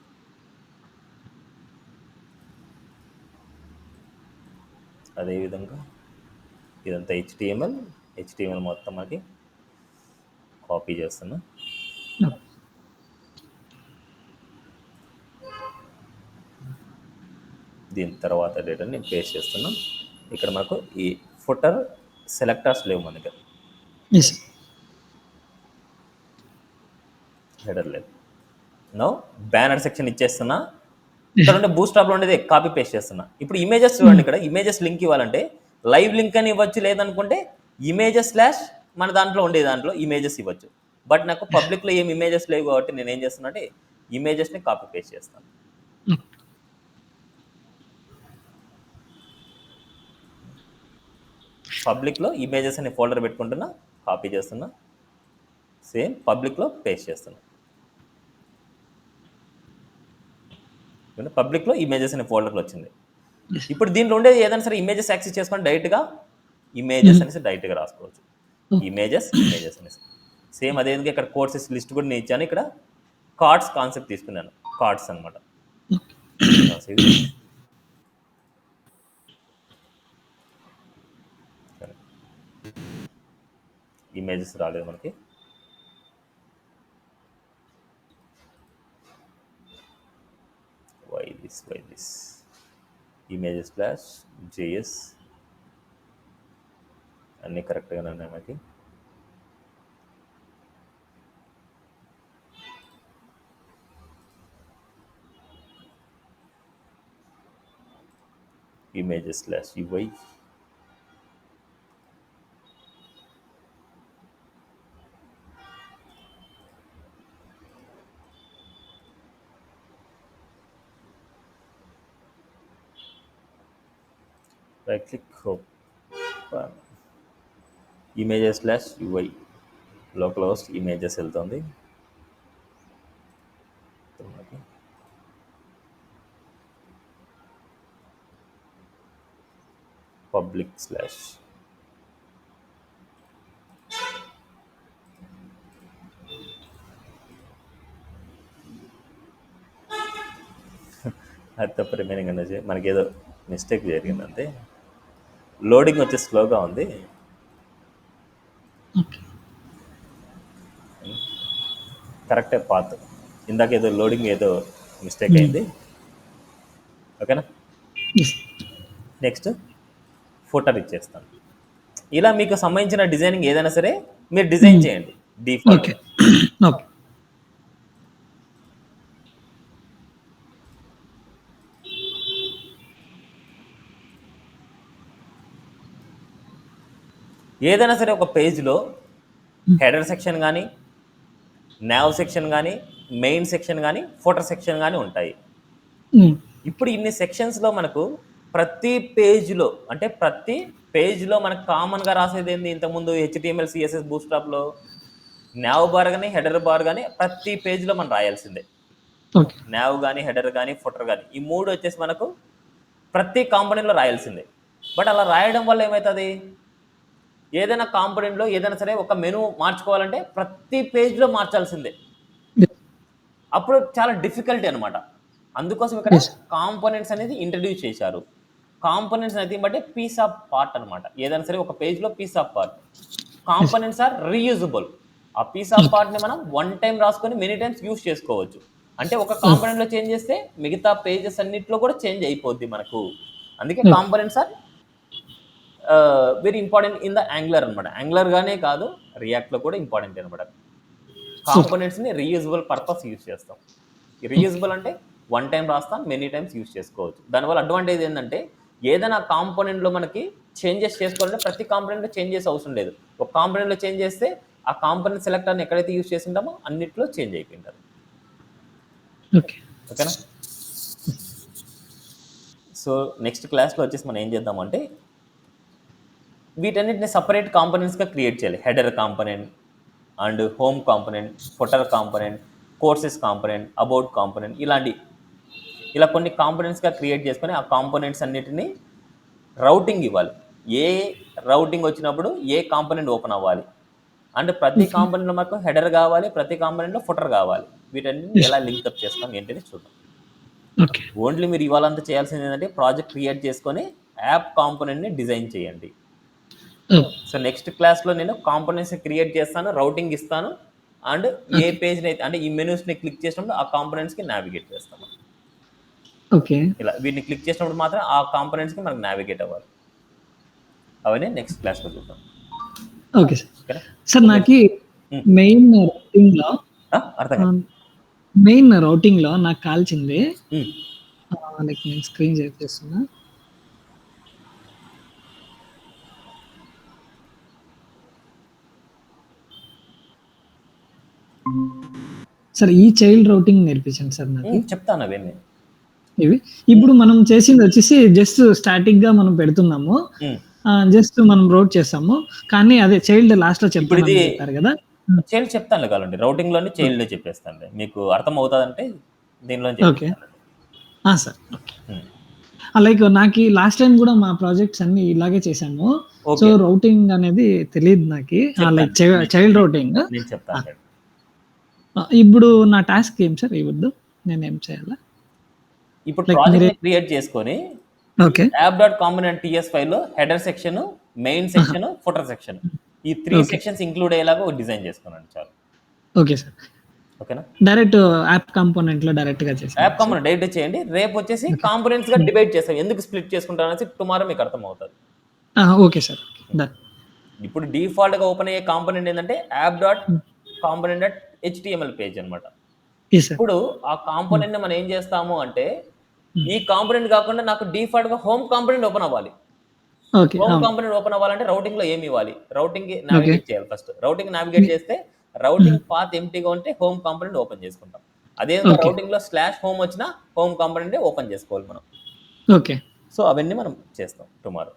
అదేవిధంగా ఇదంతా హెచ్టిఎంఎల్ మొత్తం మనకి కాపీ చేస్తున్నా. దీని తర్వాత డేటాని నేను పేస్ట్ చేస్తున్నా. ఇక్కడ మనకు ఈ ఫుటర్ సెలెక్టర్స్ లేవు మన దగ్గర. హెడర్ లేదు. నో బ్యానర్ సెక్షన్ ఇచ్చేస్తున్నా, ఇక్కడ ఉండే బూస్ట్ స్టాప్లో ఉండేది కాపీ పేస్ట్ చేస్తున్నా. ఇప్పుడు ఇమేజెస్ చూడండి, ఇక్కడ ఇమేజెస్ లింక్ ఇవ్వాలంటే లైవ్ లింక్ అని ఇవ్వచ్చు, లేదనుకుంటే ఇమేజెస్ స్లాష్ మన దాంట్లో ఉండే దాంట్లో ఇమేజెస్ ఇవ్వచ్చు. బట్ నాకు పబ్లిక్లో ఏం ఇమేజెస్ లేవు కాబట్టి నేను ఏం చేస్తున్నా అంటే ఇమేజెస్ని కాపీ పేస్ట్ చేస్తాను. పబ్లిక్లో ఇమేజెస్ అనే ఫోల్డర్ పెట్టుకుంటున్నా, కాపీ చేస్తున్నా, సేమ్ పబ్లిక్లో పేస్ట్ చేస్తున్నా. పబ్లిక్లో ఇమేజెస్ అనే ఫోల్డర్లో వచ్చింది. ఇప్పుడు దీంట్లో ఉండేది ఏదైనా సరే ఇమేజెస్ యాక్సెస్ చేసుకొని డైరెక్ట్గా ఇమేజెస్ అనేసి డైరెక్ట్గా రాసుకోవచ్చు. ఇమేజెస్ అనేసి సేమ్ అదే ఇక్కడ కోర్సెస్ లిస్ట్ కూడా నేను ఇచ్చాను. ఇక్కడ కార్డ్స్ కాన్సెప్ట్ తీసుకున్నాను, కార్డ్స్ అనమాట. ఇమేజెస్ రాలేదు మనకి. why this images slash js అన్నీ కరెక్ట్గానే ఉన్నాయి మనకి. images slash ui right click open images slash ui local host images వెళ్తుంది. పబ్లిక్ స్లాష్ అది తప్ప రిమైనింగ్ అనేది మనకి ఏదో మిస్టేక్ జరిగింది అంతే. లోడింగ్ వచ్చి స్లోగా ఉంది. కరెక్టే పాత్, ఇందాక ఏదో లోడింగ్ ఏదో మిస్టేక్ అయింది. ఓకేనా, నెక్స్ట్ ఫోటో ఇచ్చేస్తాను. ఇలా మీకు సంబంధించిన డిజైనింగ్ ఏదైనా సరే మీరు డిజైన్ చేయండి డిఫాల్ట్. ఏదైనా సరే ఒక పేజ్లో హెడర్ సెక్షన్ కానీ, నావ్ సెక్షన్ కానీ, మెయిన్ సెక్షన్ కానీ, ఫోటో సెక్షన్ కానీ ఉంటాయి. ఇప్పుడు ఇన్ని సెక్షన్స్లో మనకు ప్రతి పేజ్లో మనకు కామన్గా రాసేది ఏంది? ఇంతకుముందు HTML CSS బూట్స్ట్రాప్లో నావ్ బార్ కానీ హెడర్ బార్ కానీ ప్రతి పేజ్లో మనం రాయాల్సిందే. నావ్ కానీ హెడర్ కానీ ఫోటర్ కానీ ఈ మూడు వచ్చేసి మనకు ప్రతి కాంపోనెంట్లో రాయాల్సిందే. బట్ అలా రాయడం వల్ల ఏమవుతుంది? ఏదైనా కాంపోనెంట్లో ఏదైనా సరే ఒక మెనూ మార్చుకోవాలంటే ప్రతి పేజ్లో మార్చాల్సిందే. అప్పుడు చాలా డిఫికల్టీ అనమాట. అందుకోసం ఇక్కడ కాంపోనెంట్స్ అనేది ఇంట్రడ్యూస్ చేశారు. కాంపోనెంట్స్ అనేది బట్టి పీస్ ఆఫ్ పార్ట్ అనమాట. ఏదైనా సరే ఒక పేజ్లో piece of part. Components are reusable. ఆ పీస్ ఆఫ్ పార్ట్ని మనం వన్ టైం రాసుకొని మెనీ టైమ్స్ యూజ్ చేసుకోవచ్చు. అంటే ఒక కాంపోనెంట్లో చేంజ్ చేస్తే మిగతా పేజెస్ అన్నిట్లో కూడా చేంజ్ అయిపోద్ది మనకు. అందుకే components are very important in the Angular అనమాట. యాంగులర్గానే కాదు, రియాక్ట్లో కూడా ఇంపార్టెంట్ అనమాట. కాంపోనెంట్స్ని రీయూజబుల్ పర్పస్ యూజ్ చేస్తాం. రీయూజబుల్ అంటే వన్ టైం రాస్తాం, మెనీ టైమ్స్ యూజ్ చేసుకోవచ్చు. దానివల్ల అడ్వాంటేజ్ ఏంటంటే ఏదైనా కాంపోనెంట్లో మనకి చేంజెస్ చేసుకోవాలంటే ప్రతి కాంపోనెంట్లో చేంజెస్ అవసరం లేదు. ఒక కాంపోనెంట్లో చేంజ్ చేస్తే ఆ కాంపోనెంట్ సెలెక్టర్ని ఎక్కడైతే యూజ్ చేసి ఉంటామో అన్నిట్లో చేంజ్ అయిపోయింటారు. ఓకేనా? సో నెక్స్ట్ క్లాస్లో వచ్చేసి మనం ఏం చేద్దామంటే వీటన్నిటిని సపరేట్ కాంపోనెంట్స్గా క్రియేట్ చేయాలి. Header component and home component, footer component, courses component, about component, ఇలా కొన్ని కాంపోనెంట్స్గా క్రియేట్ చేసుకొని ఆ కాంపోనెంట్స్ అన్నిటిని రౌటింగ్ ఇవ్వాలి. ఏ రౌటింగ్ వచ్చినప్పుడు ఏ కాంపోనెంట్ ఓపెన్ అవ్వాలి అండ్ ప్రతి కాంపోనెంట్లో మాకు హెడర్ కావాలి, ప్రతి కాంపోనెంట్లో ఫుటర్ కావాలి. వీటన్నిటిని ఎలా లింక్అప్ చేస్తాం ఏంటని చూద్దాం. ఓన్లీ మీరు ఇవాళంతా చేయాల్సింది ఏంటంటే ప్రాజెక్ట్ క్రియేట్ చేసుకొని యాప్ కాంపోనెంట్ని డిజైన్ చేయండి. సో నెక్స్ట్ క్లాస్లో నేను కాంపోనెంట్స్ క్రియేట్ చేస్తాను, రౌటింగ్ ఇస్తాను అండ్ ఏ పేజ్ని అయితే అంటే ఈ మెనూస్ని క్లిక్ చేసినప్పుడు ఆ కాంపోనెంట్స్కి నావిగేట్ చేస్తాము. ఇలా వీటిని క్లిక్ చేసినప్పుడు మాత్రం ఆ కాంపోనెంట్స్కి మనకు నావిగేట్ అవ్వాలి. అవన్నీ నెక్స్ట్ క్లాస్లో చూద్దాం. Okay sir. సార్ నాకు మెయిన్ రౌటింగ్లో అర్థం కాదు. మెయిన్ రౌటింగ్‌లో నాకు కాల్చింది ఉమ్, లైక్ నేను స్క్రీన్ షేర్ చేస్తున్నా. సార్ ఈ చైల్డ్ రౌటింగ్ నేర్పించండి సార్ నాకు. చెప్తాను అవన్నీ. ఇవి ఇప్పుడు మనం చేసింది వచ్చేసి జస్ట్ స్టాటిక్‌గా మనం పెడుతున్నాము. ఉమ్, జస్ట్ మనం రౌట్ చేస్తాము. కానీ అదే చైల్డ్ లాస్ట్‌లో ఇప్పుడు చెప్తానని ఇది చెప్పారు కదా! చైల్డ్ చెప్తాను కావాలండి, routing లోని చైల్డ్ చెప్పేస్తాను, మీకు అర్థం అవుతుందంటే దీనిలో ఓకే. చెప్పేస్తాను. సార్. లైక్ నాకి లాస్ట్ టైమ్ కూడా మా ప్రాజెక్ట్స్ అన్ని ఇలాగే చేశాము. సో ఓకే, రౌటింగ్ అనేది తెలియదు నాకి. Like child routing. నేను చెప్తాను. ఇప్పుడు నా టాస్క్ ఏం సార్ ఇవ్వద్దు, నేనేం చేయాలా? ఇప్పుడు Like ప్రాజెక్ట్ మీరే- క్రియేట్ చేసుకొని ఓకే. app.component.ts ఫైల్లో header section, main section, footer section, ఈ 3 Okay. సెక్షన్స్ ఇంక్లూడ్ అయ్యేలాగా ఒక డిజైన్ చేసుకోనండి చాలు. Okay sir. ఓకేనా? డైరెక్ట్ యాప్ కాంపోనెంట్ లో డైరెక్ట్ గా చేసాను. యాప్ కాంపోనెంట్ డైరెక్ట్ చేయండి. రేపు వచ్చేసి కాంపోనెంట్స్ గా డివైడ్ చేస్తాం, ఎందుకు స్ప్లిట్ చేసుకుంటాం అనేసి టుమారో మీకు అర్థం అవుతుంది. Okay sir. డన్. ఇప్పుడు డిఫాల్ట్ గా ఓపెన్ అయ్యే కాంపోనెంట్ ఏంటంటే app.component.html పేజ్ అనమాట. సార్. ఇప్పుడు ఆ కాంపోనెంట్ ని మనం ఏం చేస్తాము అంటే, ఈ కాంపోనెంట్ కాకుండా నాకు డిఫాల్ట్ గా హోమ్ కాంపోనెంట్ ఓపెన్ అవ్వాలి. ఓకే. హోమ్ కాంపోనెంట్ ఓపెన్ అవ్వాలంటే రౌటింగ్ లో ఏమి ఇవ్వాలి? రౌటింగ్ నావిగేట్ చేయాలి ఫస్ట్. రౌటింగ్ నావిగేట్ చేస్తే రౌటింగ్ పాత్ ఎంటీగా ఉంటే హోమ్ కాంపోనెంట్ ఓపెన్ చేసుకుంటాం. అదే రౌటింగ్ లో /home వచ్చినా హోమ్ కాంపోనెంట్ ఓపెన్ చేసుకోవాలి మనం. ఓకే. సో అవన్నీ మనం చేస్తాం టుమారో.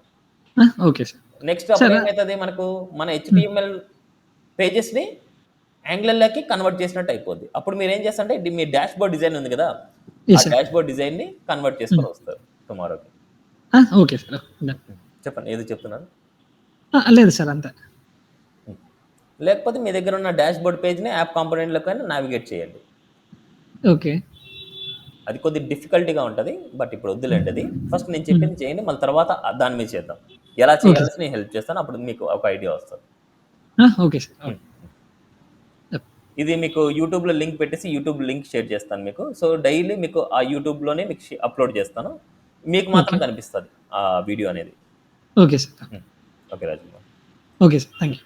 Okay sir. నెక్స్ట్ అప్పుడు ఏమవుతుంది, మనకు మన HTML పేజెస్ ని యాంగులర్ లోకి కన్వర్ట్ చేసినట్టు అయిపోద్ది. అప్పుడు మీరు ఏం చేస్తారంటే మీ డాష్ బోర్డ్ డిజైన్ ఉంది కదా, ఆ డాష్ బోర్డ్ డిజైన్ ని కన్వర్ట్ చేసుకొని వస్తారు టుమారోకి. Okay sir. డన్. చెప్పండి, ఏదో చెప్తున్నారు? లేదు సార్ అంతే. లేకపోతే మీ దగ్గర ఉన్న డాష్ బోర్డ్ పేజ్ని యాప్ కాంపోనెంట్లోకైనా నావిగేట్ చేయండి. ఓకే. అది కొద్దిగా డిఫికల్టీగా ఉంటుంది, బట్ ఇప్పుడు వద్దులేండి. అది ఫస్ట్ నేను చెప్పింది చేయండి, మళ్ళీ తర్వాత దాని మీద చేద్దాం. ఎలా చేయాల్సి నేను హెల్ప్ చేస్తాను, అప్పుడు మీకు ఒక ఐడియా వస్తుంది. Okay sir. ఇది మీకు యూట్యూబ్లో లింక్ పెట్టేసి యూట్యూబ్ లింక్ షేర్ చేస్తాను మీకు. సో డైలీ మీకు ఆ యూట్యూబ్లోనే మీకు అప్లోడ్ చేస్తాను, మీకు మాత్రం కనిపిస్తుంది ఆ వీడియో అనేది. Okay sir. Okay Raju. Okay sir. Thank you.